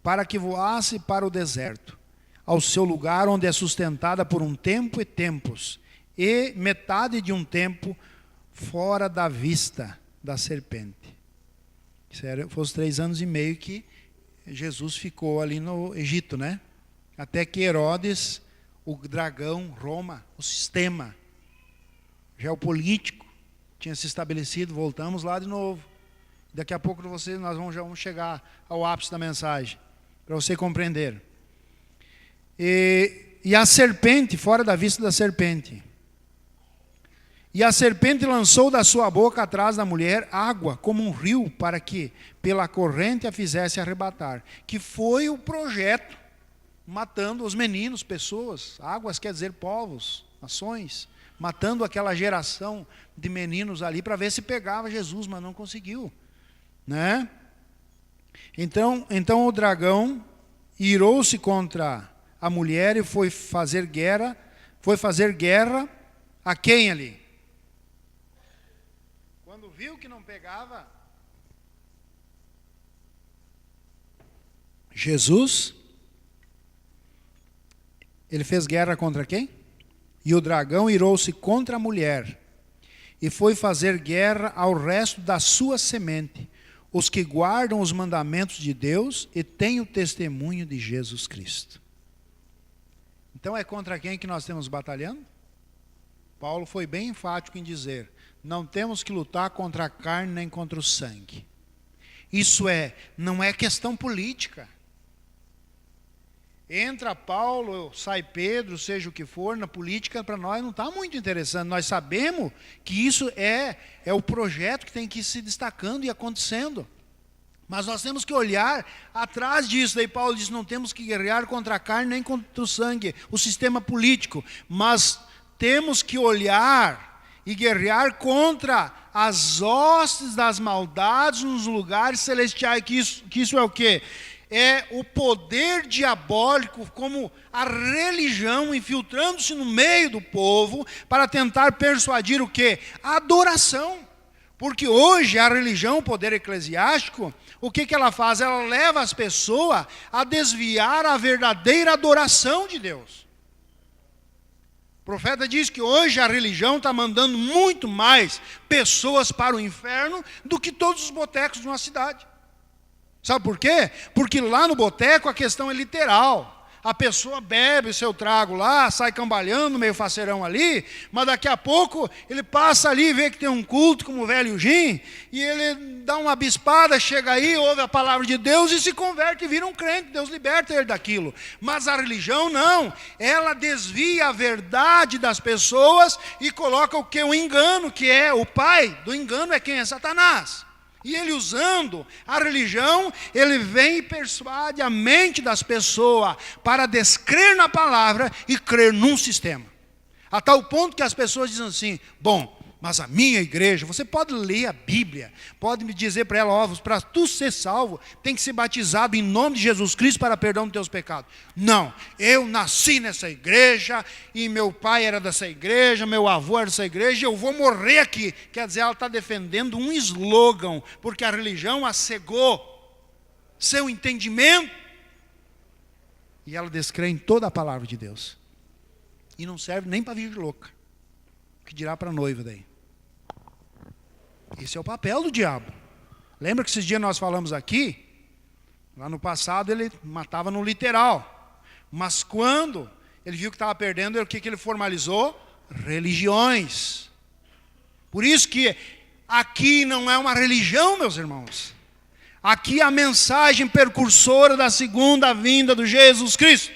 Speaker 1: para que voasse para o deserto, ao seu lugar onde é sustentada por um tempo e tempos, e metade de um tempo fora da vista da serpente. Foi os 3 anos e meio que Jesus ficou ali no Egito, né? Até que Herodes, o dragão, Roma, o sistema geopolítico, tinha se estabelecido. Voltamos lá de novo. Daqui a pouco nós vamos chegar ao ápice da mensagem, para você compreender. E a serpente, fora da vista da serpente. E a serpente lançou da sua boca atrás da mulher água, como um rio, para que pela corrente a fizesse arrebatar. Que foi o projeto, matando os meninos, pessoas. Águas quer dizer povos, nações. Matando aquela geração de meninos ali para ver se pegava Jesus, mas não conseguiu, né? Então o dragão irou-se contra a mulher e foi fazer guerra a quem ali? Quando viu que não pegava Jesus, ele fez guerra contra quem? E o dragão irou-se contra a mulher e foi fazer guerra ao resto da sua semente, os que guardam os mandamentos de Deus e têm o testemunho de Jesus Cristo. Então é contra quem que nós estamos batalhando? Paulo foi bem enfático em dizer, não temos que lutar contra a carne nem contra o sangue. Isso não é questão política. Entra Paulo, sai Pedro, seja o que for, na política para nós não está muito interessante. Nós sabemos que isso é o projeto que tem que ir se destacando e acontecendo. Mas nós temos que olhar atrás disso. Daí Paulo diz, não temos que guerrear contra a carne nem contra o sangue, o sistema político. Mas temos que olhar e guerrear contra as hostes das maldades nos lugares celestiais. Que isso é o quê? É o poder diabólico, como a religião infiltrando-se no meio do povo para tentar persuadir o quê? A adoração. Porque hoje a religião, o poder eclesiástico, o que ela faz? Ela leva as pessoas a desviar a verdadeira adoração de Deus. O profeta diz que hoje a religião está mandando muito mais pessoas para o inferno do que todos os botecos de uma cidade. Sabe por quê? Porque lá no boteco a questão é literal. A pessoa bebe o seu trago lá, sai cambalhando, meio faceirão ali, mas daqui a pouco ele passa ali e vê que tem um culto como o velho Jim, e ele dá uma bispada, chega aí, ouve a palavra de Deus e se converte e vira um crente. Deus liberta ele daquilo. Mas a religião não, ela desvia a verdade das pessoas e coloca o que? O engano, que é o pai do engano, é quem? É Satanás. E ele usando a religião, ele vem e persuade a mente das pessoas para descrer na palavra e crer num sistema. A tal ponto que as pessoas dizem assim, bom, mas a minha igreja, você pode ler a Bíblia, pode me dizer para ela, ó, para tu ser salvo, tem que ser batizado em nome de Jesus Cristo para perdão dos teus pecados. Não, eu nasci nessa igreja, e meu pai era dessa igreja, meu avô era dessa igreja, eu vou morrer aqui. Quer dizer, ela está defendendo um slogan, porque a religião a cegou seu entendimento, e ela descrê em toda a palavra de Deus. E não serve nem para virgem louca, que dirá para a noiva daí. Esse é o papel do diabo. Lembra que esses dias nós falamos aqui? Lá no passado ele matava no literal. Mas quando ele viu que estava perdendo, o que ele formalizou? Religiões. Por isso que aqui não é uma religião, meus irmãos. Aqui é a mensagem precursora da segunda vinda do Jesus Cristo.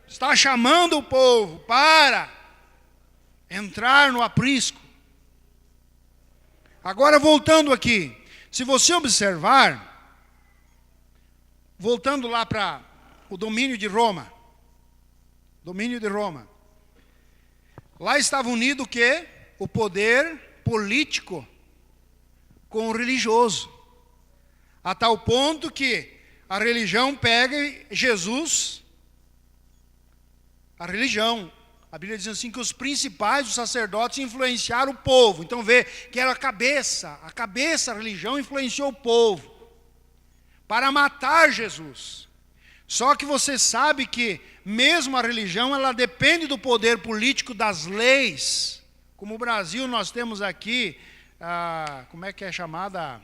Speaker 1: Está chamando o povo para entrar no aprisco. Agora voltando aqui, se você observar, voltando lá para o domínio de Roma, lá estava unido o quê? O poder político com o religioso, a tal ponto que a religião pega Jesus, a Bíblia diz assim que os principais, os sacerdotes, influenciaram o povo. Então vê que era a cabeça, a religião influenciou o povo para matar Jesus. Só que você sabe que mesmo a religião, ela depende do poder político das leis. Como o Brasil, nós temos aqui, como é que é chamada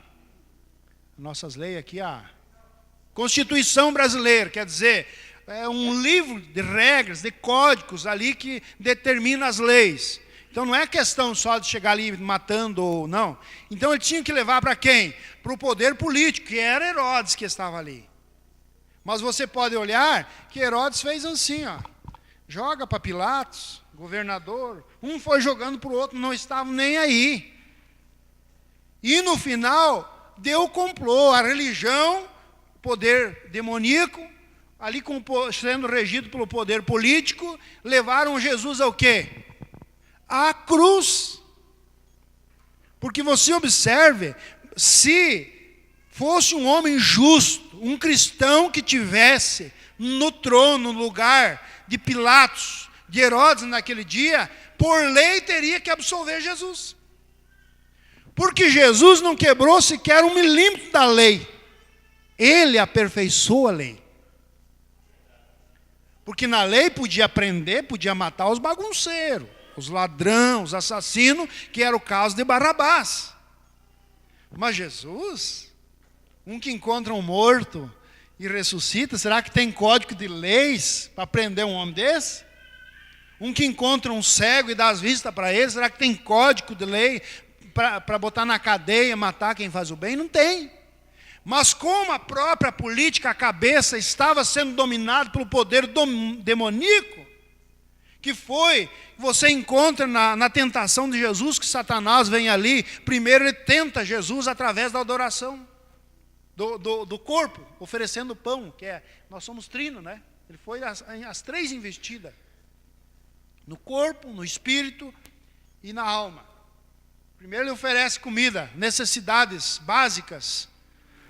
Speaker 1: nossas leis aqui? A Constituição Brasileira, quer dizer, é um livro de regras, de códigos ali que determina as leis. Então não é questão só de chegar ali matando ou não. Então ele tinha que levar para quem? Para o poder político, que era Herodes que estava ali. Mas você pode olhar que Herodes fez assim, ó, joga para Pilatos, governador, um foi jogando para o outro, não estavam nem aí. E no final, deu complô, a religião, o poder demoníaco, ali sendo regido pelo poder político, levaram Jesus ao quê? À cruz. Porque você observe, se fosse um homem justo, um cristão que tivesse no trono, no lugar de Pilatos, de Herodes naquele dia, por lei teria que absolver Jesus. Porque Jesus não quebrou sequer 1 milímetro da lei. Ele aperfeiçoou a lei. Porque na lei podia prender, podia matar os bagunceiros, os ladrões, os assassinos, que era o caso de Barrabás. Mas Jesus, um que encontra um morto e ressuscita, será que tem código de leis para prender um homem desse? Um que encontra um cego e dá as vistas para ele, será que tem código de lei para botar na cadeia, matar quem faz o bem? Não tem. Mas como a própria política, a cabeça, estava sendo dominada pelo poder demoníaco, que foi, você encontra na tentação de Jesus, que Satanás vem ali, primeiro ele tenta Jesus através da adoração do corpo, oferecendo pão, que é, nós somos trino, né? Ele foi as 3 investidas, no corpo, no espírito e na alma. Primeiro ele oferece comida, necessidades básicas,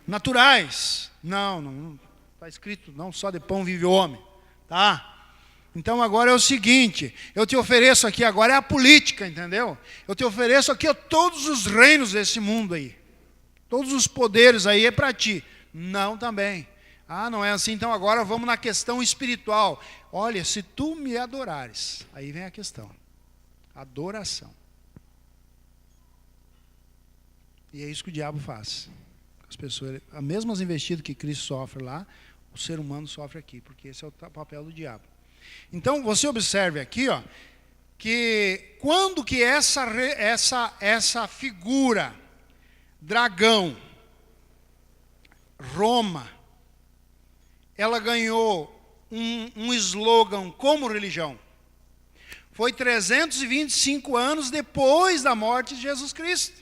Speaker 1: naturais. Não está escrito, não só de pão vive o homem, tá? Então agora é o seguinte, eu te ofereço aqui, agora é a política, entendeu? Eu te ofereço aqui todos os reinos desse mundo aí, todos os poderes aí é para ti. Não também. Não é assim, então agora vamos na questão espiritual. Olha, se tu me adorares, aí vem a questão, adoração. E é isso que o diabo faz. As pessoas, as mesmas investidas que Cristo sofre lá, o ser humano sofre aqui, porque esse é o papel do diabo. Então você observe aqui, ó, que quando que essa figura, dragão, Roma, ela ganhou um slogan como religião. Foi 325 anos depois da morte de Jesus Cristo.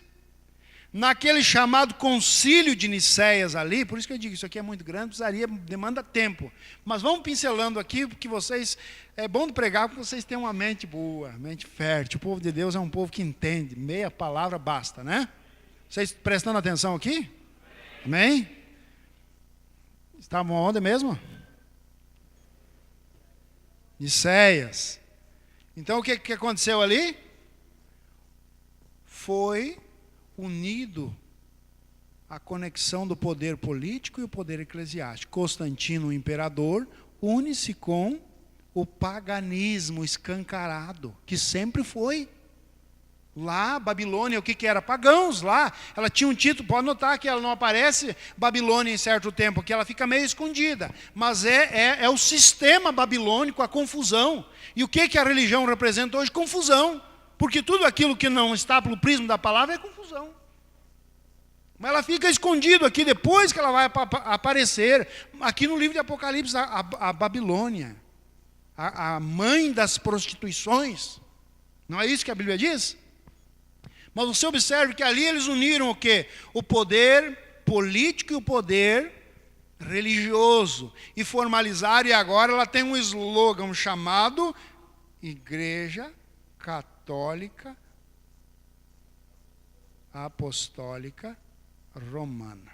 Speaker 1: Naquele chamado concílio de Nicéias ali, por isso que eu digo, isso aqui é muito grande, demanda tempo. Mas vamos pincelando aqui, porque vocês, é bom de pregar, porque vocês têm uma mente boa, mente fértil. O povo de Deus é um povo que entende, meia palavra basta, né? Vocês prestando atenção aqui? Amém? Estavam onde mesmo? Nicéias. Então o que aconteceu ali? Foi unido a conexão do poder político e o poder eclesiástico. Constantino, o imperador, une-se com o paganismo escancarado, que sempre foi. Lá, Babilônia, o que era? Pagãos lá. Ela tinha um título, pode notar que ela não aparece Babilônia em certo tempo, que ela fica meio escondida. Mas é o sistema babilônico, a confusão. E o que a religião representa hoje? Confusão. Porque tudo aquilo que não está pelo prisma da palavra é confusão. Mas ela fica escondida aqui, depois que ela vai aparecer, aqui no livro de Apocalipse, a Babilônia, a mãe das prostituições. Não é isso que a Bíblia diz? Mas você observe que ali eles uniram o quê? O poder político e o poder religioso. E formalizaram, e agora ela tem um slogan chamado Igreja Católica Apostólica Romana.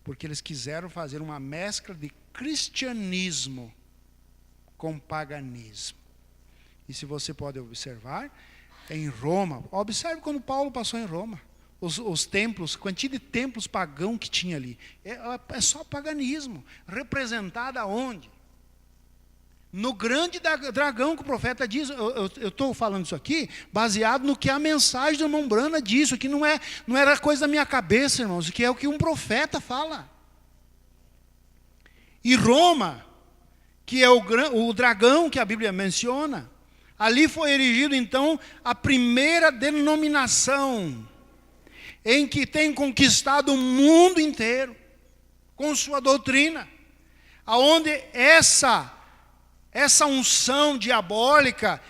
Speaker 1: Porque eles quiseram fazer uma mescla de cristianismo com paganismo. E se você pode observar, em Roma, observe quando Paulo passou em Roma, os templos, quantia de templos pagãos que tinha ali, é só paganismo, representado aonde? No grande dragão que o profeta diz. Eu estou falando isso aqui baseado no que a mensagem do irmão Brana diz, que não era coisa da minha cabeça, irmãos, que é o que um profeta fala. E Roma, que é o dragão que a Bíblia menciona, ali foi erigido, então, a primeira denominação em que tem conquistado o mundo inteiro com sua doutrina, aonde essa unção diabólica,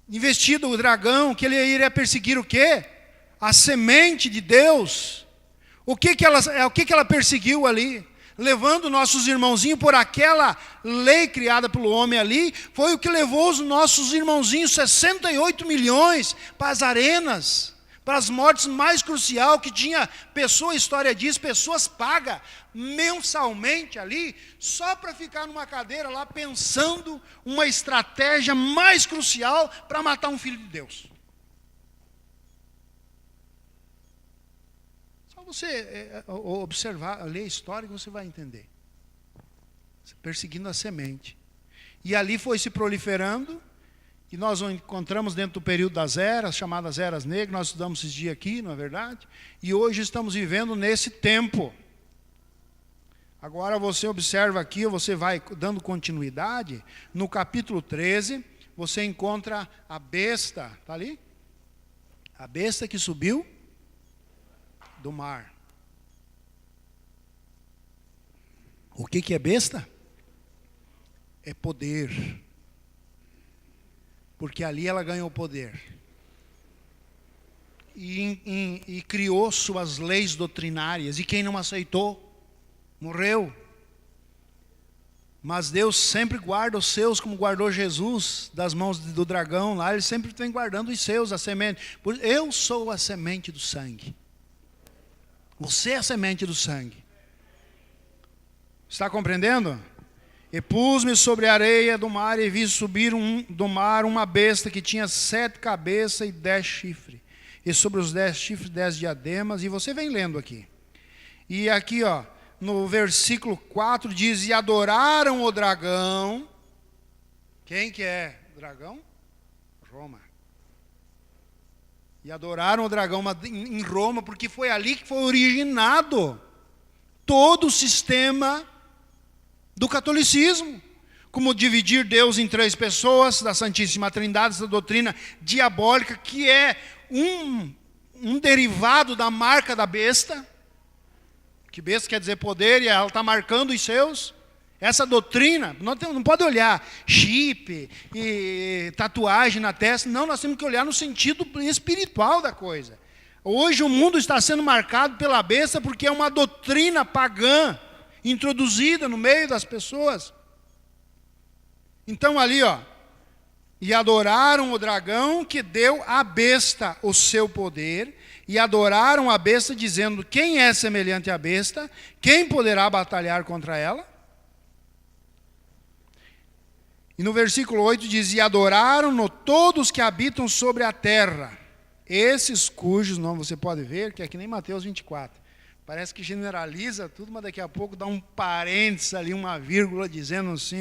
Speaker 1: investido o dragão, que ele iria perseguir o quê? A semente de Deus. O que ela perseguiu ali? Levando nossos irmãozinhos por aquela lei criada pelo homem ali, foi o que levou os nossos irmãozinhos, 68 milhões, para as arenas, para as mortes mais cruciais, que tinha pessoa, a história diz, pessoas pagas mensalmente ali, só para ficar numa cadeira lá, pensando uma estratégia mais crucial para matar um filho de Deus. Você observar, ler a história, que você vai entender. Perseguindo a semente. E ali foi se proliferando, e nós o encontramos dentro do período das eras, chamadas eras negras, nós estudamos esses dias aqui, não é verdade? E hoje estamos vivendo nesse tempo. Agora você observa aqui, você vai dando continuidade, no capítulo 13, você encontra a besta, está ali? A besta que subiu do mar. O que é besta? É poder. Porque ali ela ganhou poder. E criou suas leis doutrinárias. E quem não aceitou, morreu. Mas Deus sempre guarda os seus, como guardou Jesus das mãos do dragão lá. Ele sempre vem guardando os seus, a semente. Eu sou a semente do sangue. Você é a semente do sangue. Está compreendendo? E pus-me sobre a areia do mar e vi subir do mar uma besta que tinha 7 cabeças e 10 chifres. E sobre os 10 chifres, 10 diademas. E você vem lendo aqui. E aqui, no versículo 4 diz: e adoraram o dragão. Quem que é o dragão? Roma. E adoraram o dragão em Roma, porque foi ali que foi originado todo o sistema do catolicismo. Como dividir Deus em 3 pessoas, da Santíssima Trindade, essa doutrina diabólica, que é um derivado da marca da besta. Que besta quer dizer poder, e ela está marcando os seus. Essa doutrina, não pode olhar chip e tatuagem na testa. Não, nós temos que olhar no sentido espiritual da coisa. Hoje o mundo está sendo marcado pela besta porque é uma doutrina pagã introduzida no meio das pessoas. Então ali, e adoraram o dragão que deu à besta o seu poder, e adoraram a besta dizendo: quem é semelhante à besta? Quem poderá batalhar contra ela? E no versículo 8 diz: e adoraram-no todos que habitam sobre a terra. Esses cujos nomes você pode ver, que é que nem Mateus 24. Parece que generaliza tudo, mas daqui a pouco dá um parênteses ali, uma vírgula, dizendo assim,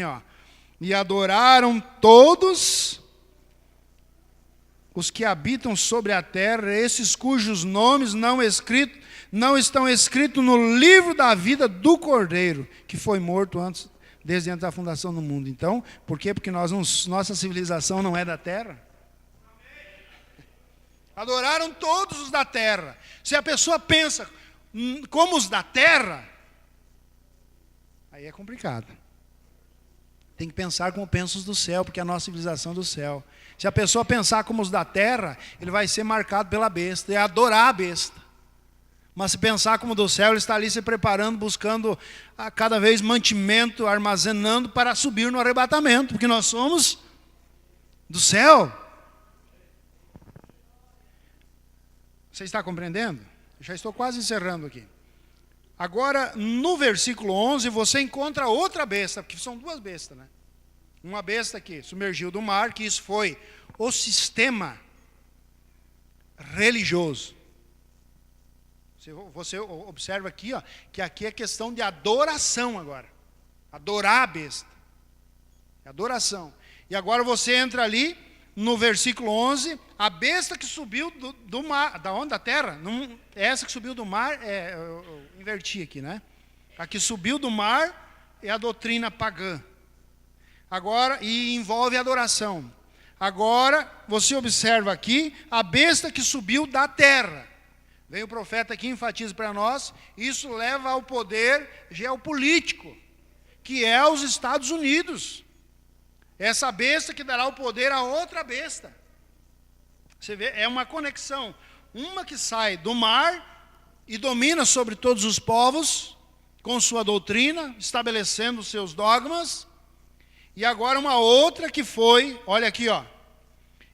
Speaker 1: e adoraram todos os que habitam sobre a terra, esses cujos nomes não estão escritos no livro da vida do Cordeiro, que foi morto desde antes da fundação do mundo. Então, por quê? Porque nossa civilização não é da terra. Adoraram todos os da terra. Se a pessoa pensa como os da terra, aí é complicado. Tem que pensar como pensam os do céu, porque é a nossa civilização do céu. Se a pessoa pensar como os da terra, ele vai ser marcado pela besta, e adorar a besta. Mas se pensar como do céu, ele está ali se preparando, buscando a cada vez mantimento, armazenando para subir no arrebatamento, porque nós somos do céu. Você está compreendendo? Já estou quase encerrando aqui. Agora, no versículo 11, você encontra outra besta, porque são duas bestas, né? Uma besta que submergiu do mar, que isso foi o sistema religioso. Você observa aqui, ó, que aqui é questão de adoração agora. Adorar a besta. Adoração. E agora você entra ali, no versículo 11, a besta que subiu do mar, da onde? Da terra? Essa que subiu do mar, eu inverti aqui, né? A que subiu do mar é a doutrina pagã. Agora, e envolve adoração. Agora, você observa aqui, a besta que subiu da terra. Vem o profeta aqui e enfatiza para nós, isso leva ao poder geopolítico, que é os Estados Unidos. Essa besta que dará o poder a outra besta. Você vê, é uma conexão. Uma que sai do mar e domina sobre todos os povos, com sua doutrina, estabelecendo os seus dogmas. E agora uma outra que foi, olha aqui, ó.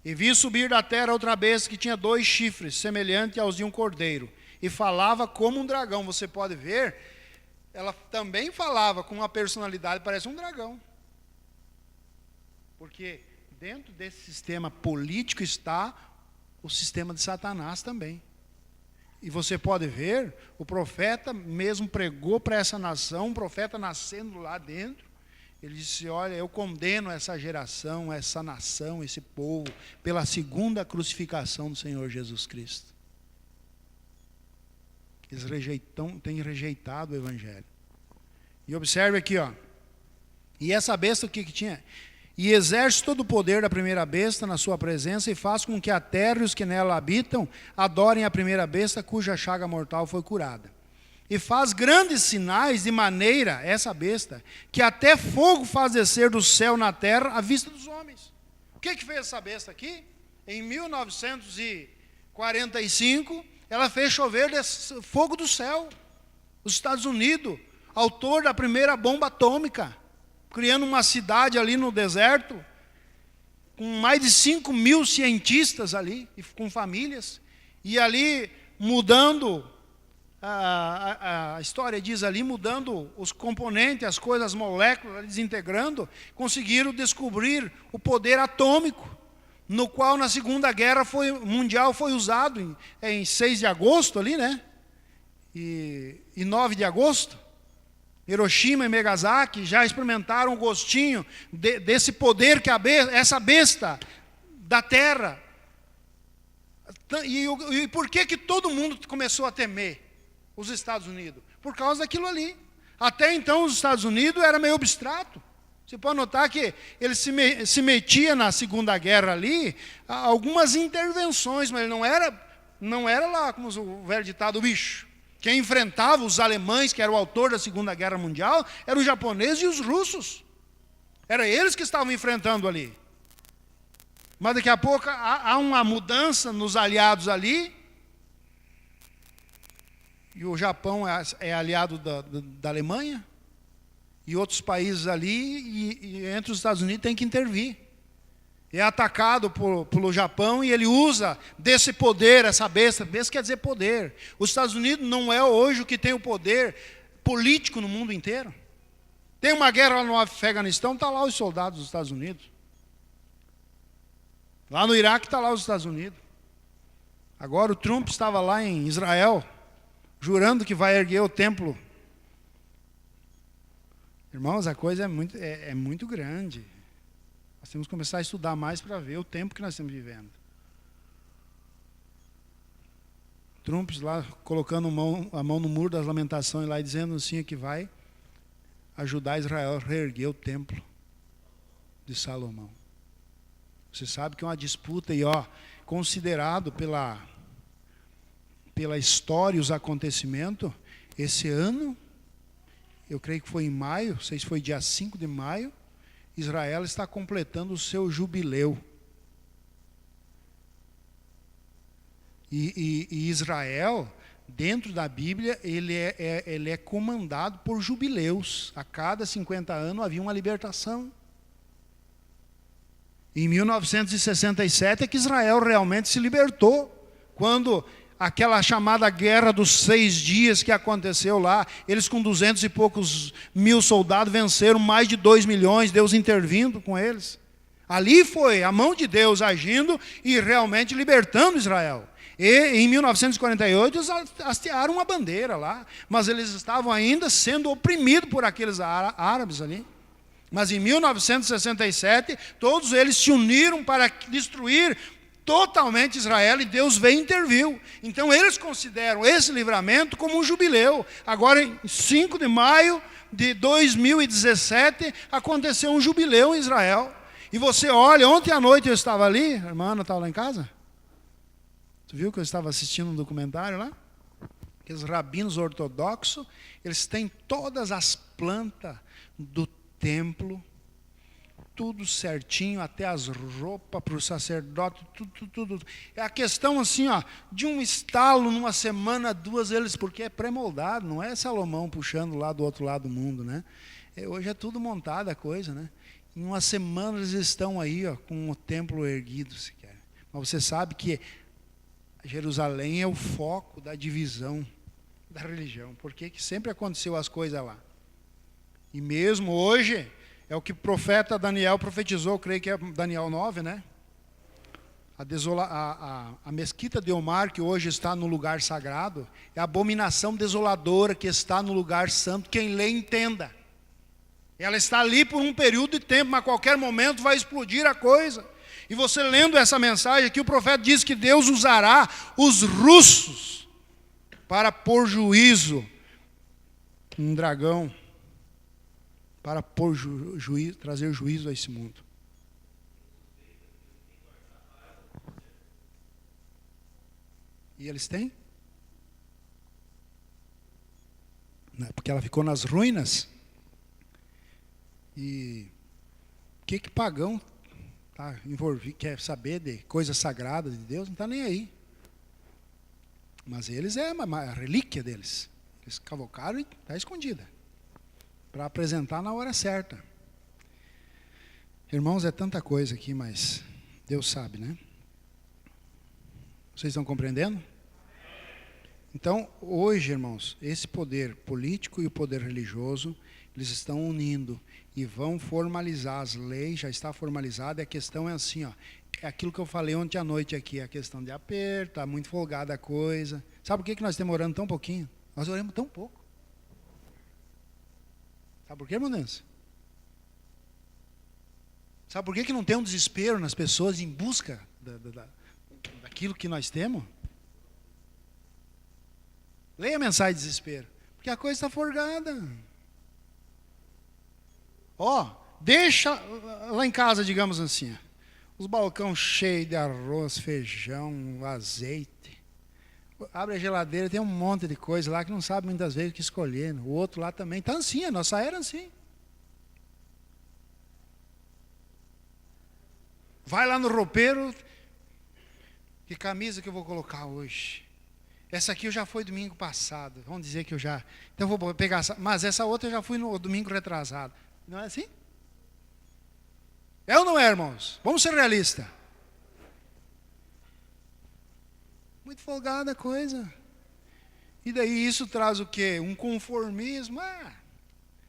Speaker 1: E vi subir da terra outra besta que tinha 2 chifres, semelhante aos de um cordeiro, e falava como um dragão. Você pode ver, ela também falava com uma personalidade, parece um dragão. Porque dentro desse sistema político está o sistema de Satanás também. E você pode ver, o profeta mesmo pregou para essa nação, um profeta nascendo lá dentro. Ele disse, olha, eu condeno essa geração, essa nação, esse povo, pela segunda crucificação do Senhor Jesus Cristo. Eles têm rejeitado o Evangelho. E observe aqui, ó. E essa besta, o que tinha? E exerce todo o poder da primeira besta na sua presença e faz com que a terra e os que nela habitam adorem a primeira besta cuja chaga mortal foi curada. E faz grandes sinais de maneira, essa besta, que até fogo faz descer do céu na terra à vista dos homens. O que fez essa besta aqui? Em 1945, ela fez chover fogo do céu. Os Estados Unidos, autor da primeira bomba atômica, criando uma cidade ali no deserto, com mais de 5.000 cientistas ali, e com famílias, e ali mudando, a história diz ali, mudando os componentes, as coisas, as moléculas, desintegrando, conseguiram descobrir o poder atômico, no qual na Segunda Guerra Mundial foi usado em 6 de agosto ali, né? E 9 de agosto. Hiroshima e Nagasaki já experimentaram o gostinho desse poder que essa besta da terra. E por que todo mundo começou a temer os Estados Unidos? Por causa daquilo ali. Até então os Estados Unidos era meio abstrato. Você pode notar que ele se metia na Segunda Guerra ali, algumas intervenções, mas ele não era lá, como o velho ditado, o bicho. Quem enfrentava os alemães, que era o autor da Segunda Guerra Mundial, eram os japoneses e os russos. Eram eles que estavam enfrentando ali. Mas daqui a pouco há uma mudança nos aliados ali. E o Japão é aliado da Alemanha. E outros países ali, e entre os Estados Unidos tem que intervir. É atacado pelo Japão e ele usa desse poder, essa besta. Besta quer dizer poder. Os Estados Unidos não é hoje o que tem o poder político no mundo inteiro. Tem uma guerra lá no Afeganistão, está lá os soldados dos Estados Unidos. Lá no Iraque está lá os Estados Unidos. Agora o Trump estava lá em Israel, jurando que vai erguer o templo. Irmãos, a coisa é muito grande. Nós temos que começar a estudar mais para ver o tempo que nós estamos vivendo. Trump lá colocando a mão no muro das lamentações lá e dizendo assim que vai ajudar Israel a reerguer o templo de Salomão. Você sabe que é uma disputa e considerado pela história e os acontecimentos, esse ano, eu creio que foi em maio, não sei se foi dia 5 de maio, Israel está completando o seu jubileu. E Israel, dentro da Bíblia, ele é comandado por jubileus. A cada 50 anos havia uma libertação. Em 1967 é que Israel realmente se libertou, quando aquela chamada Guerra dos 6 Dias que aconteceu lá, eles com 200 e poucos mil soldados venceram mais de 2 milhões, Deus intervindo com eles. Ali foi a mão de Deus agindo e realmente libertando Israel. E em 1948 eles hastearam uma bandeira lá, mas eles estavam ainda sendo oprimidos por aqueles árabes ali. Mas em 1967, todos eles se uniram para destruir totalmente Israel e Deus veio e interviu. Então eles consideram esse livramento como um jubileu. Agora, em 5 de maio de 2017, aconteceu um jubileu em Israel. E você olha, ontem à noite eu estava ali, a irmã Ana estava lá em casa. Tu viu que eu estava assistindo um documentário lá? Aqueles rabinos ortodoxos, eles têm todas as plantas do templo, tudo certinho, até as roupas para o sacerdote, tudo. É a questão assim, de um estalo, numa semana, 2, eles, porque é pré-moldado, não é Salomão puxando lá do outro lado do mundo, né? Hoje é tudo montado a coisa, né? Em uma semana eles estão aí, com o templo erguido, se quer. Mas você sabe que Jerusalém é o foco da divisão da religião, porque que sempre aconteceu as coisas lá. E mesmo hoje, é o que o profeta Daniel profetizou, creio que é Daniel 9, né? A mesquita de Omar, que hoje está no lugar sagrado, é a abominação desoladora que está no lugar santo, quem lê entenda. Ela está ali por um período de tempo, mas a qualquer momento vai explodir a coisa. E você lendo essa mensagem aqui, o profeta diz que Deus usará os russos para pôr juízo, um dragão, para pôr trazer juízo a esse mundo. E eles têm? Porque ela ficou nas ruínas. E o que pagão tá envolvido, quer saber de coisas sagradas de Deus, não está nem aí. Mas eles a relíquia deles. Eles cavocaram e está escondida, para apresentar na hora certa. Irmãos, é tanta coisa aqui, mas Deus sabe, né? Vocês estão compreendendo? Então, hoje, irmãos, esse poder político e o poder religioso, eles estão unindo e vão formalizar as leis, já está formalizada, e a questão é assim, é aquilo que eu falei ontem à noite aqui, a questão de aperto, está muito folgada a coisa. Sabe por que nós estamos orando tão pouquinho? Nós oramos tão pouco. Sabe por quê, irmão Nancy? Sabe por que não tem um desespero nas pessoas em busca daquilo que nós temos? Leia a mensagem de desespero. Porque a coisa está forgada. Deixa lá em casa, digamos assim, os balcões cheios de arroz, feijão, azeite. Abre a geladeira, tem um monte de coisa lá que não sabe muitas vezes o que escolher. O outro lá também. Está assim, a nossa era assim. Vai lá no roupeiro. Que camisa que eu vou colocar hoje? Essa aqui eu já fui domingo passado. Vamos dizer que eu já... Então eu vou pegar essa... Mas essa outra eu já fui no domingo retrasado. Não é assim? É ou não é, irmãos? Vamos ser realistas. Muito folgada a coisa. E daí isso traz o quê? Um conformismo.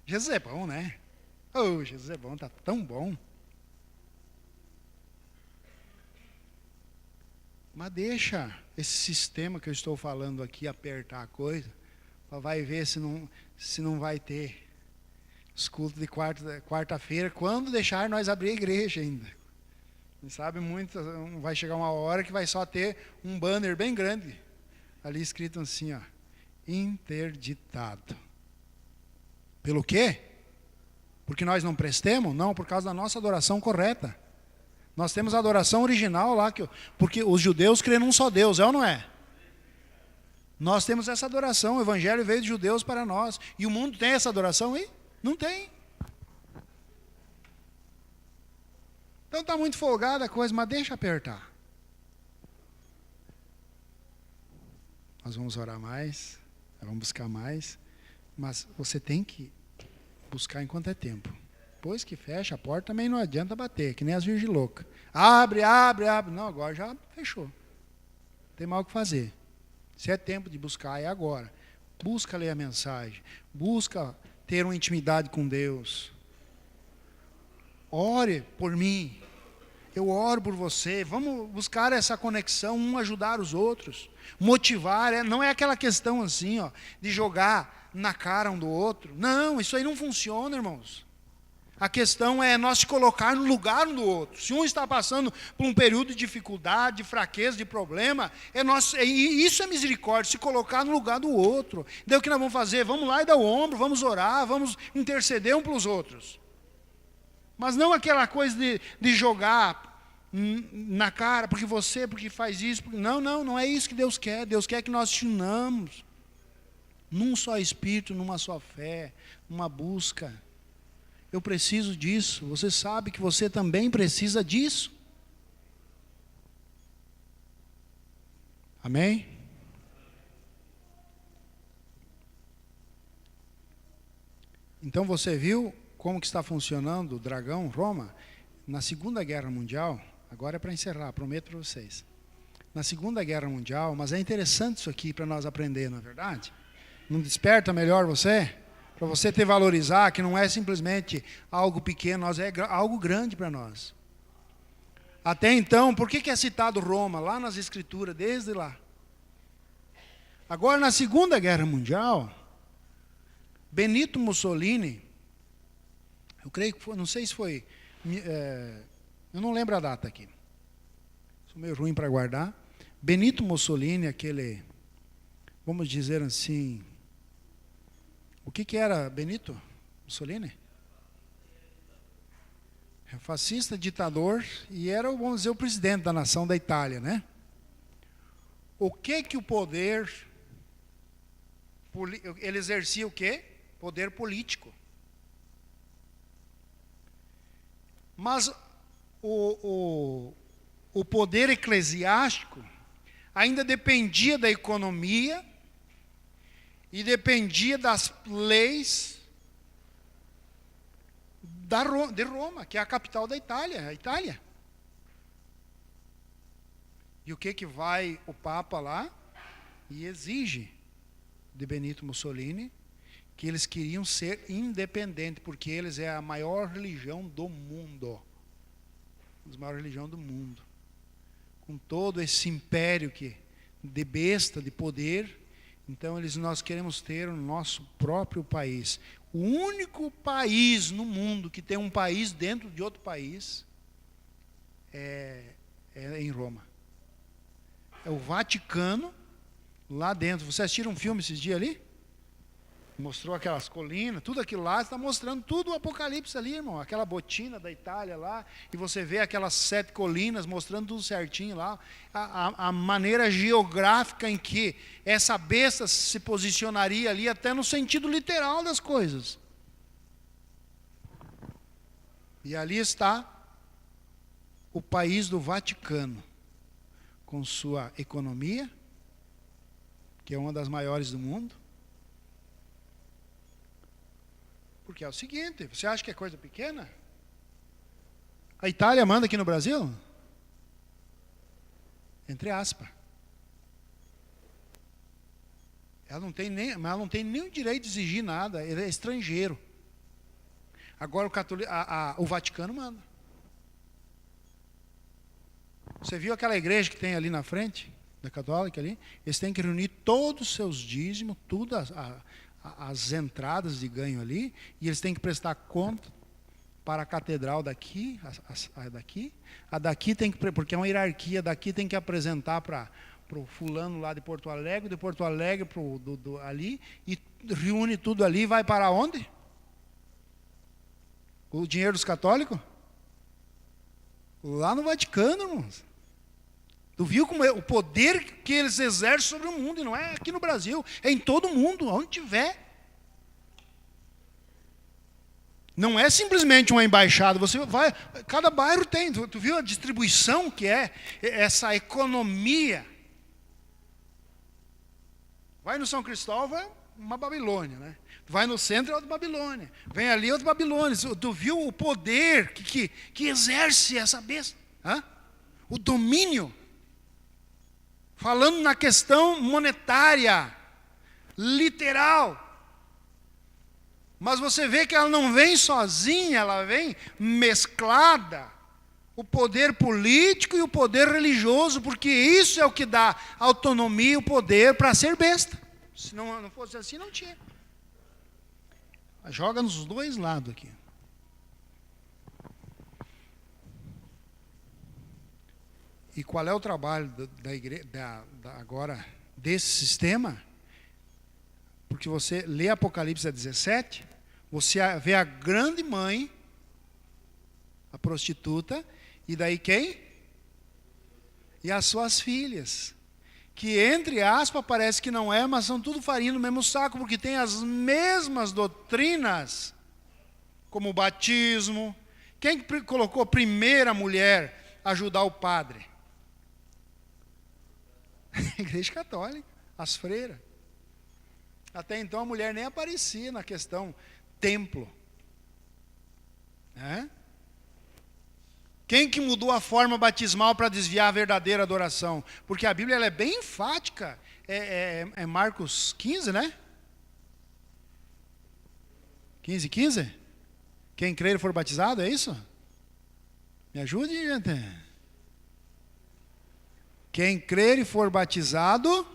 Speaker 1: Jesus é bom, né? Jesus é bom, está tão bom. Mas deixa esse sistema que eu estou falando aqui apertar a coisa. Vai ver se não vai ter os cultos de quarta-feira, quando deixar nós abrir a igreja ainda. Quem sabe muito, vai chegar uma hora que vai só ter um banner bem grande. ali escrito assim, ó, interditado. Pelo quê? Porque nós não prestemos? Não, por causa da nossa adoração correta. Nós temos a adoração original lá, porque os judeus creem num só Deus, é ou não é? Nós temos essa adoração, o evangelho veio de judeus para nós. E o mundo tem essa adoração aí? Não tem. Então está muito folgada a coisa, mas deixa apertar. Nós vamos orar mais, vamos buscar mais, mas você tem que buscar enquanto é tempo. Depois que fecha a porta, também não adianta bater, que nem as virgens loucas. Abre, abre, abre. Não, agora já fechou. Não tem mais o que fazer. Se é tempo de buscar, é agora. Busca ler a mensagem. Busca ter uma intimidade com Deus. Ore por mim. Eu oro por você. Vamos buscar essa conexão, um ajudar os outros. Motivar. Não é aquela questão assim, ó, de jogar na cara um do outro. Não, isso aí não funciona, irmãos. A questão é nós se colocar no lugar um do outro. Se um está passando por um período de dificuldade, de fraqueza, de problema, isso é misericórdia, se colocar no lugar do outro. Daí o que nós vamos fazer? Vamos lá e dar o ombro, vamos orar, vamos interceder um para os outros. Mas não aquela coisa de jogar na cara, porque faz isso. Não é isso que Deus quer. Deus quer que nós nos unamos num só espírito, numa só fé, numa busca. Eu preciso disso. Você sabe que você também precisa disso. Amém? Então você viu como que está funcionando o dragão Roma? Na Segunda Guerra Mundial, agora é para encerrar, prometo para vocês. Na Segunda Guerra Mundial, mas é interessante isso aqui para nós aprender, não é verdade? Não desperta melhor você? Para você ter valorizar que não é simplesmente algo pequeno, é algo grande para nós. Até então, por que é citado Roma? Lá nas Escrituras, desde lá. Agora, na Segunda Guerra Mundial, Benito Mussolini, eu creio que foi, não sei se foi, eu não lembro a data aqui. Sou meio ruim para guardar. Benito Mussolini, aquele, vamos dizer assim, o que era Benito Mussolini? Fascista, ditador, e era, vamos dizer, o presidente da nação da Itália, né? O que o poder, ele exercia o quê? Poder político. Mas o poder eclesiástico ainda dependia da economia e dependia das leis de Roma, que é a capital da Itália, a Itália. E o que vai o Papa lá e exige de Benito Mussolini? Que eles queriam ser independentes, porque eles é a maior religião do mundo. A maior religião do mundo. Com todo esse império de besta, de poder. Então nós queremos ter o nosso próprio país. O único país no mundo que tem um país dentro de outro país é em Roma. É o Vaticano, lá dentro. Vocês assistiram um filme esses dias ali? Mostrou aquelas colinas, tudo aquilo lá, está mostrando tudo o Apocalipse ali, irmão. Aquela botina da Itália lá, e você vê aquelas 7 colinas mostrando tudo certinho lá. A maneira geográfica em que essa besta se posicionaria ali, até no sentido literal das coisas. E ali está o país do Vaticano, com sua economia, que é uma das maiores do mundo. Porque é o seguinte, você acha que é coisa pequena? A Itália manda aqui no Brasil? Entre aspas. Ela não tem nem o direito de exigir nada, ele é estrangeiro. Agora o Vaticano manda. Você viu aquela igreja que tem ali na frente, da católica ali? Eles têm que reunir todos os seus dízimos, tudo as entradas de ganho ali, e eles têm que prestar conta para a catedral daqui, a daqui tem que, porque é uma hierarquia, daqui tem que apresentar para pro fulano lá de Porto Alegre pro ali, e reúne tudo ali e vai para onde? O dinheiro dos católicos? Lá no Vaticano, irmãos. Tu viu como é o poder que eles exercem sobre o mundo, e não é aqui no Brasil, é em todo o mundo, onde tiver. Não é simplesmente uma embaixada, você vai, cada bairro tem, tu viu a distribuição que é, essa economia. Vai no São Cristóvão, é uma Babilônia, né? Vai no centro, é outra Babilônia. Vem ali, outra Babilônia. Tu viu o poder que exerce essa besta? Hã? O domínio. Falando na questão monetária, literal. Mas você vê que ela não vem sozinha, ela vem mesclada. O poder político e o poder religioso, porque isso é o que dá autonomia e o poder para ser besta. Se não fosse assim, não tinha. Joga nos dois lados aqui. E qual é o trabalho da igreja, agora, desse sistema? Porque você lê Apocalipse 17, você vê a grande mãe, a prostituta, e daí quem? E as suas filhas. Que, entre aspas, parece que não é, mas são tudo farinha no mesmo saco, porque tem as mesmas doutrinas, como o batismo. Quem colocou primeiro a mulher a ajudar o padre? A Igreja Católica, as freiras. Até então a mulher nem aparecia na questão templo. Quem que mudou a forma batismal para desviar a verdadeira adoração? Porque a Bíblia ela é bem enfática. É Marcos 15, né? 15:15? Quem crer e for batizado, é isso? Me ajude, gente. Quem crer e for batizado,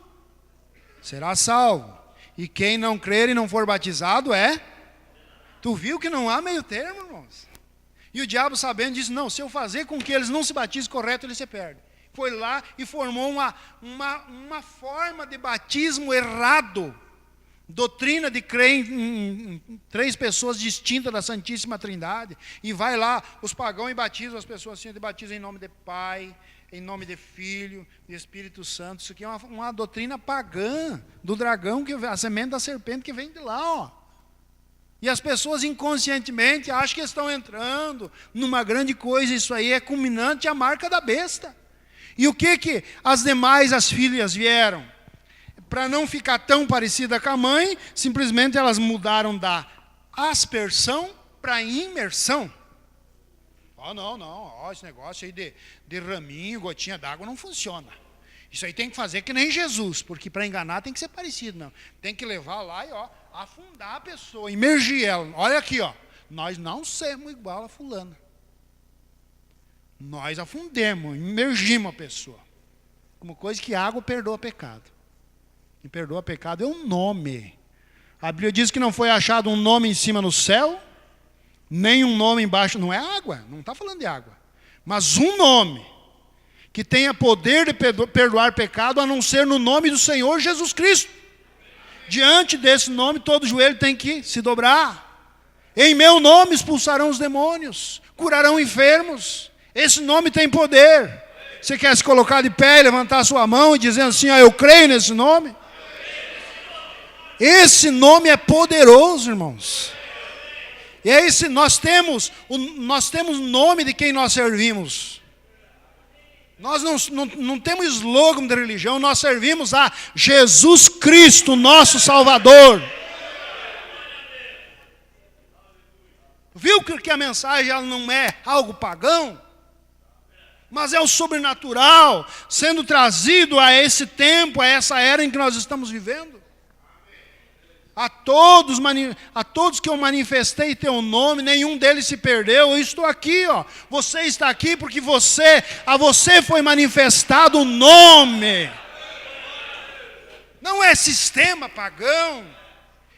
Speaker 1: será salvo. E quem não crer e não for batizado é? Tu viu que não há meio termo, irmãos? E o diabo, sabendo, disse, não, se eu fazer com que eles não se batizem correto, eles se perdem. Foi lá e formou uma forma de batismo errado. Doutrina de crer em 3 pessoas distintas da Santíssima Trindade. E vai lá, os pagãos e batizam as pessoas assim, de batizam em nome de Pai, em nome de Filho, de Espírito Santo. Isso aqui é uma doutrina pagã, do dragão, a semente da serpente que vem de lá, ó. E as pessoas inconscientemente acham que estão entrando numa grande coisa. Isso aí é culminante a marca da besta. E o que as demais, as filhas vieram? Para não ficar tão parecida com a mãe, simplesmente elas mudaram da aspersão para imersão. Não, esse negócio aí de raminho, gotinha d'água não funciona. Isso aí tem que fazer que nem Jesus, porque para enganar tem que ser parecido, não. Tem que levar lá e afundar a pessoa, imergir ela. Olha aqui, nós não somos igual a fulana. Nós afundemos, imergimos a pessoa. Como coisa que água perdoa pecado. E perdoa pecado é um nome. A Bíblia diz que não foi achado um nome em cima no céu, nem um nome embaixo. Não é água, não está falando de água. Mas um nome que tenha poder de perdoar pecado, a não ser no nome do Senhor Jesus Cristo. Diante desse nome, todo joelho tem que se dobrar. Em meu nome expulsarão os demônios, curarão enfermos. Esse nome tem poder. Você quer se colocar de pé, levantar a sua mão e dizendo assim, eu creio nesse nome? Esse nome é poderoso, irmãos. E é esse, nós temos o nome de quem nós servimos. Nós não temos slogan de religião, nós servimos a Jesus Cristo, nosso Salvador. Viu que a mensagem ela não é algo pagão? Mas é o sobrenatural sendo trazido a esse tempo, a essa era em que nós estamos vivendo. A todos que eu manifestei teu nome, nenhum deles se perdeu. Eu estou aqui, Você está aqui porque a você foi manifestado o nome. Não é sistema pagão,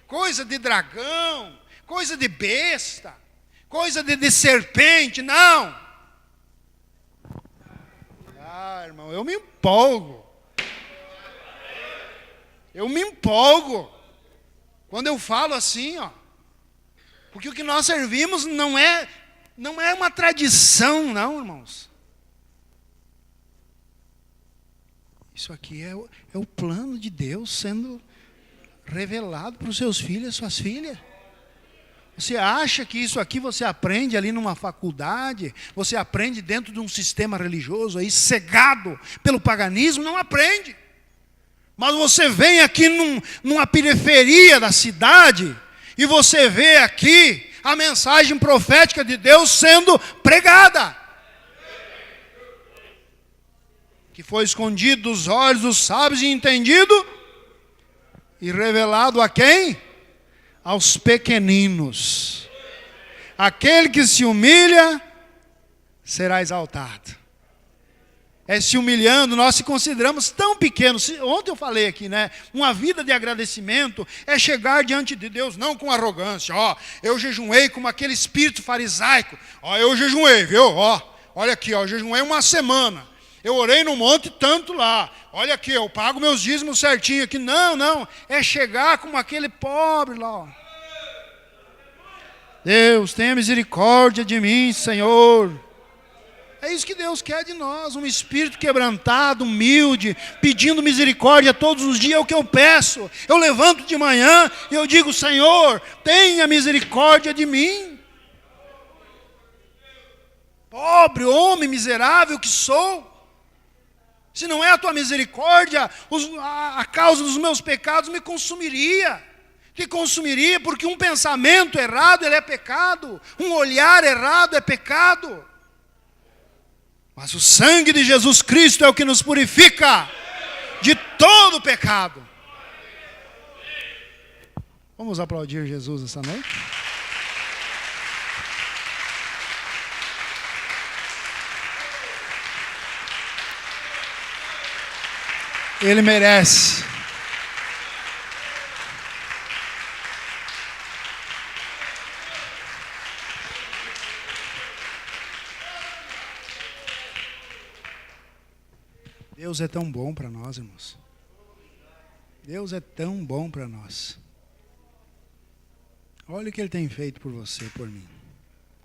Speaker 1: coisa de dragão, coisa de besta, coisa de serpente, não. Irmão, eu me empolgo. Eu me empolgo quando eu falo assim, ó. Porque o que nós servimos não é uma tradição, não, irmãos. Isso aqui é o plano de Deus sendo revelado para os seus filhos e suas filhas. Você acha que isso aqui você aprende ali numa faculdade, você aprende dentro de um sistema religioso aí cegado pelo paganismo? Não aprende. Mas você vem aqui numa periferia da cidade e você vê aqui a mensagem profética de Deus sendo pregada. Que foi escondido dos olhos dos sábios e entendido e revelado a quem? Aos pequeninos. Aquele que se humilha será exaltado. É se humilhando, nós se consideramos tão pequenos. Ontem eu falei aqui, né? Uma vida de agradecimento é chegar diante de Deus, não com arrogância. Ó, eu jejuei como aquele espírito farisaico. Ó, eu jejuei, viu? Ó, olha aqui, ó, eu jejuei uma semana. Eu orei no monte tanto lá. Olha aqui, eu pago meus dízimos certinho aqui. Não. É chegar como aquele pobre lá. Ó. Deus, tenha misericórdia de mim, Senhor. É isso que Deus quer de nós. Um espírito quebrantado, humilde, pedindo misericórdia todos os dias. É o que eu peço. Eu levanto de manhã e eu digo, Senhor, tenha misericórdia de mim. Pobre homem miserável que sou. Se não é a tua misericórdia, a causa dos meus pecados me consumiria. Que consumiria porque um pensamento errado ele é pecado. Um olhar errado é pecado. Mas o sangue de Jesus Cristo é o que nos purifica de todo pecado. Vamos aplaudir Jesus essa noite? Ele merece. Deus é tão bom para nós, irmãos. Deus é tão bom para nós. Olha o que Ele tem feito por você, por mim.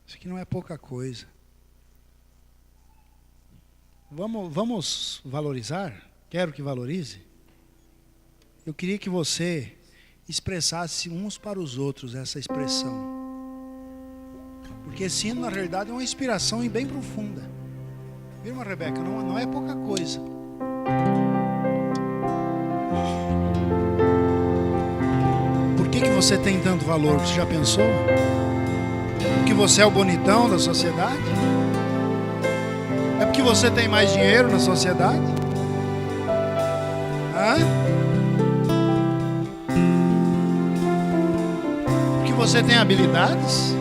Speaker 1: Isso aqui não é pouca coisa. Vamos valorizar? Quero que valorize. Eu queria que você expressasse uns para os outros essa expressão. Porque esse hino, na realidade, é uma inspiração bem profunda. Viu, irmã Rebeca? Não é pouca coisa. Por que você tem tanto valor? Você já pensou? Porque você é o bonitão da sociedade? É porque você tem mais dinheiro na sociedade? Hã? Porque você tem habilidades?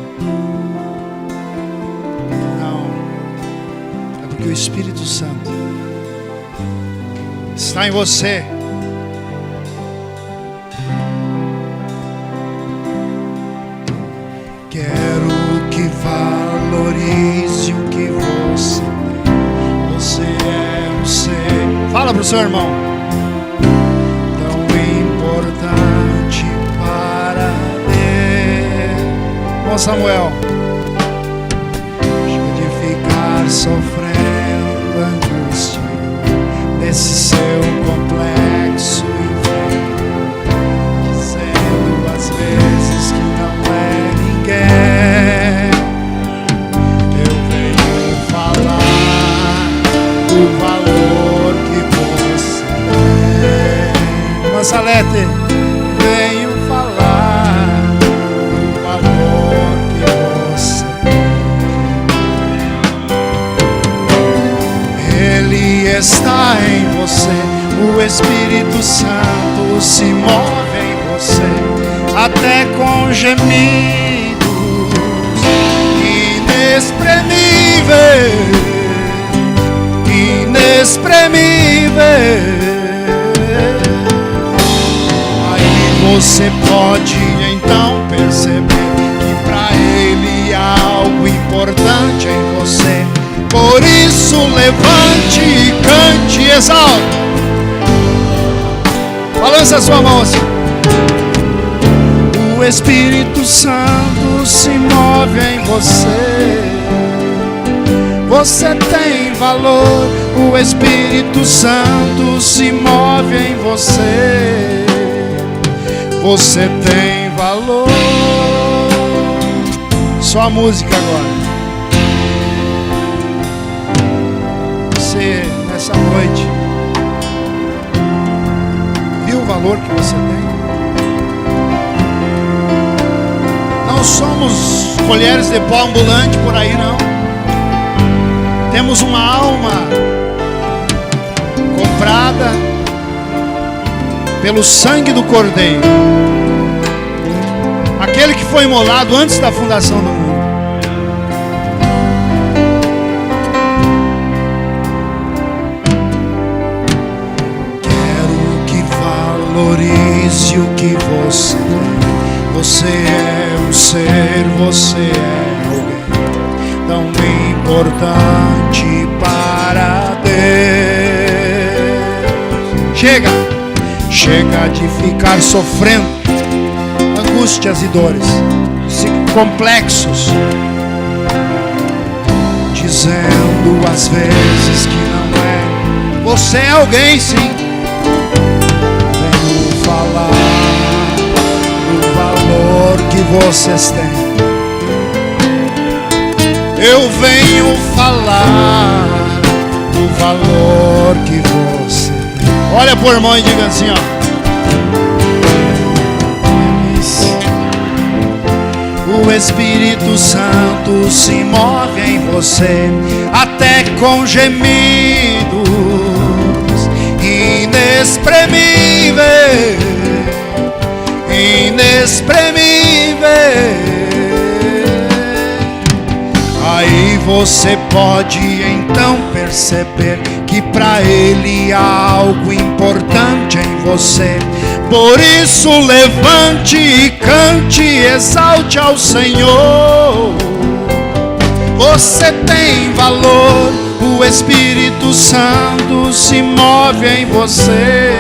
Speaker 1: Não. É porque o Espírito Santo está em você. Quero que valorize o que você tem. Você é o ser. Fala para o seu irmão. Tão importante para Deus. Bom, Samuel. Chega de ficar sofrendo angústia desse seu complexo inferno, dizendo às vezes que não é ninguém. Eu venho falar do valor que você tem. Mansalete, venho falar do valor que você tem. Ele está em você, o Espírito Santo se move em você, até com gemidos inexprimíveis. Aí você pode então perceber que para Ele há algo importante em você. Por isso levante e cante e exalte. Falando Balança a sua mão assim. O Espírito Santo se move em você. Você tem valor. O Espírito Santo se move em você. Você tem valor. Só a música agora. Você, nessa noite, viu o valor que você tem? Não somos colheres de pó ambulante por aí, não. Temos uma alma comprada pelo sangue do Cordeiro, aquele que foi imolado antes da fundação do mundo. Quero que valorize o que você tem. Você é um ser, você é alguém tão importante para Deus. Chega de ficar sofrendo angústias e dores, complexos, dizendo às vezes que não é. Você é alguém, sim. Venho falar do valor que vocês têm. Eu venho falar do valor que você tem. Olha pro irmão e diga assim, ó. O Espírito Santo se move em você, até com gemidos inexprimíveis, inexprimíveis. Aí você pode então perceber que para Ele há algo importante em você. Por isso levante e cante, exalte ao Senhor. Você tem valor, o Espírito Santo se move em você.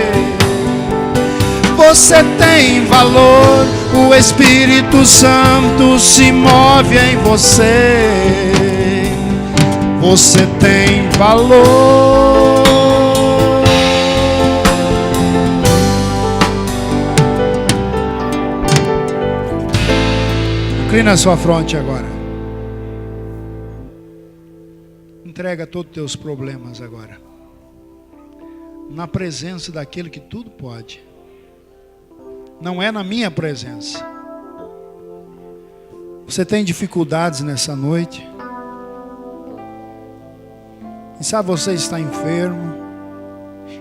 Speaker 1: Você tem valor, o Espírito Santo se move em você. Você tem valor. Inclina a sua fronte agora. Entrega todos os teus problemas agora, na presença daquele que tudo pode. Não é na minha presença. Você tem dificuldades nessa noite. E sabe, você está enfermo.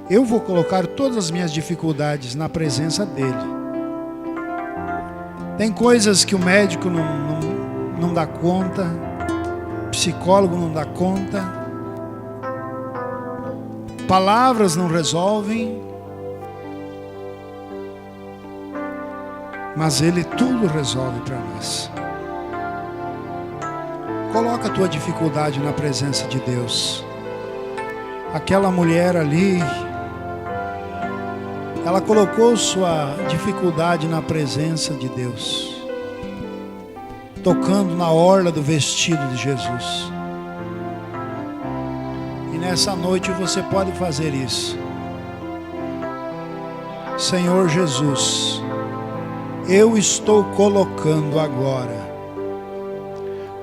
Speaker 1: Eu vou colocar todas as minhas dificuldades na presença dele. Tem coisas que o médico não dá conta, o psicólogo não dá conta, palavras não resolvem, mas Ele tudo resolve para nós. Coloca a tua dificuldade na presença de Deus. Aquela mulher ali, ela colocou sua dificuldade na presença de Deus, tocando na orla do vestido de Jesus. E nessa noite você pode fazer isso. Senhor Jesus, eu estou colocando agora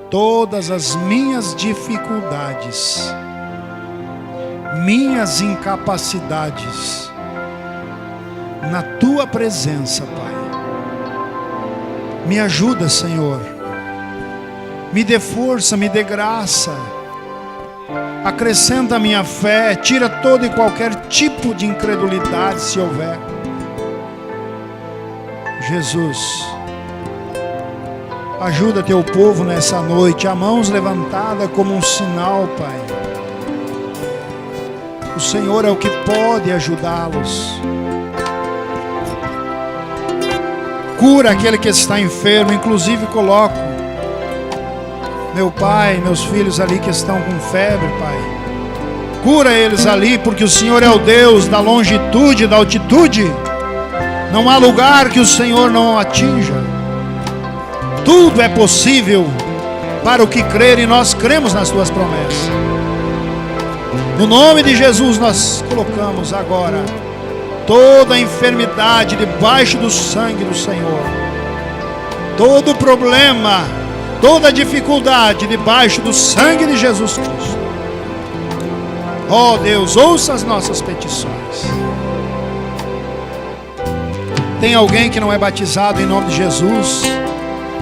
Speaker 1: todas as minhas dificuldades, minhas incapacidades na tua presença, Pai. Me ajuda, Senhor. Me dê força, me dê graça. Acrescenta a minha fé, tira todo e qualquer tipo de incredulidade, se houver. Jesus, ajuda teu povo nessa noite, a mãos levantada como um sinal, Pai. O Senhor é o que pode ajudá-los. Cura aquele que está enfermo, inclusive coloco meu pai, meus filhos ali que estão com febre, Pai. Cura eles ali, porque o Senhor é o Deus da longitude, da altitude. Não há lugar que o Senhor não atinja. Tudo é possível para o que crer, e nós cremos nas tuas promessas. No nome de Jesus nós colocamos agora toda enfermidade debaixo do sangue do Senhor. Todo problema, toda dificuldade debaixo do sangue de Jesus Cristo. Ó Deus, ouça as nossas petições. Tem alguém que não é batizado em nome de Jesus,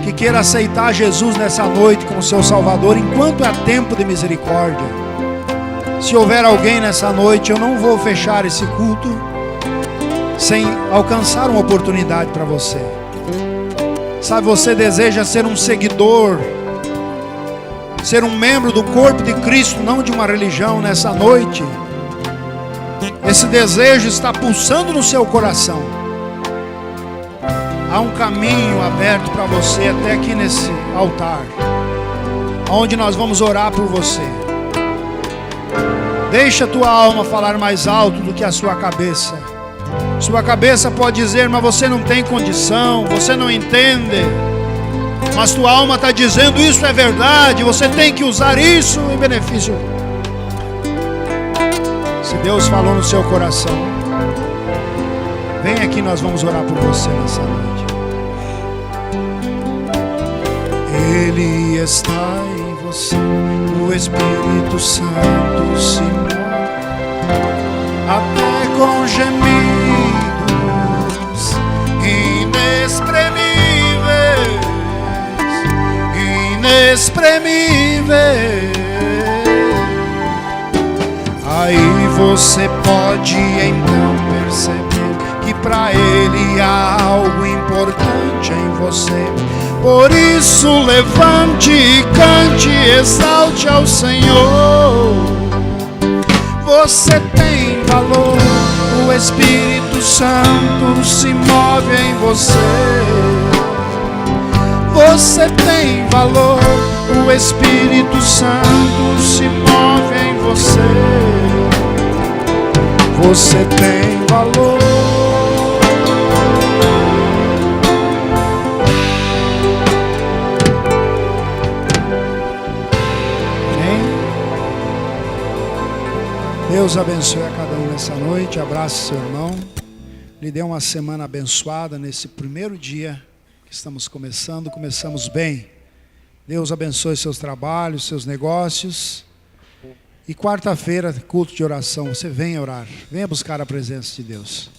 Speaker 1: que queira aceitar Jesus nessa noite como seu Salvador, enquanto é tempo de misericórdia? Se houver alguém nessa noite, eu não vou fechar esse culto sem alcançar uma oportunidade para você. Sabe, você deseja ser um seguidor, ser um membro do corpo de Cristo, não de uma religião nessa noite? Esse desejo está pulsando no seu coração. Há um caminho aberto para você até aqui nesse altar, onde nós vamos orar por você. Deixa a tua alma falar mais alto do que a sua cabeça. Sua cabeça pode dizer, mas você não tem condição, você não entende. Mas tua alma está dizendo, isso é verdade, você tem que usar isso em benefício. Se Deus falou no seu coração, vem aqui, nós vamos orar por você nessa noite. Ele está em você, o Espírito Santo se move, até com gemidos inexprimíveis. Aí você pode então perceber que para Ele há algo importante em você. Por isso levante e cante, exalte ao Senhor. Você tem valor, o Espírito Santo se move em você. Você tem valor, o Espírito Santo se move em você. Você tem valor. Deus abençoe a cada um nessa noite. Abrace seu irmão. Lhe dê uma semana abençoada nesse primeiro dia que estamos começando. Começamos bem. Deus abençoe seus trabalhos, seus negócios. E quarta-feira, culto de oração. Você venha orar. Venha buscar a presença de Deus.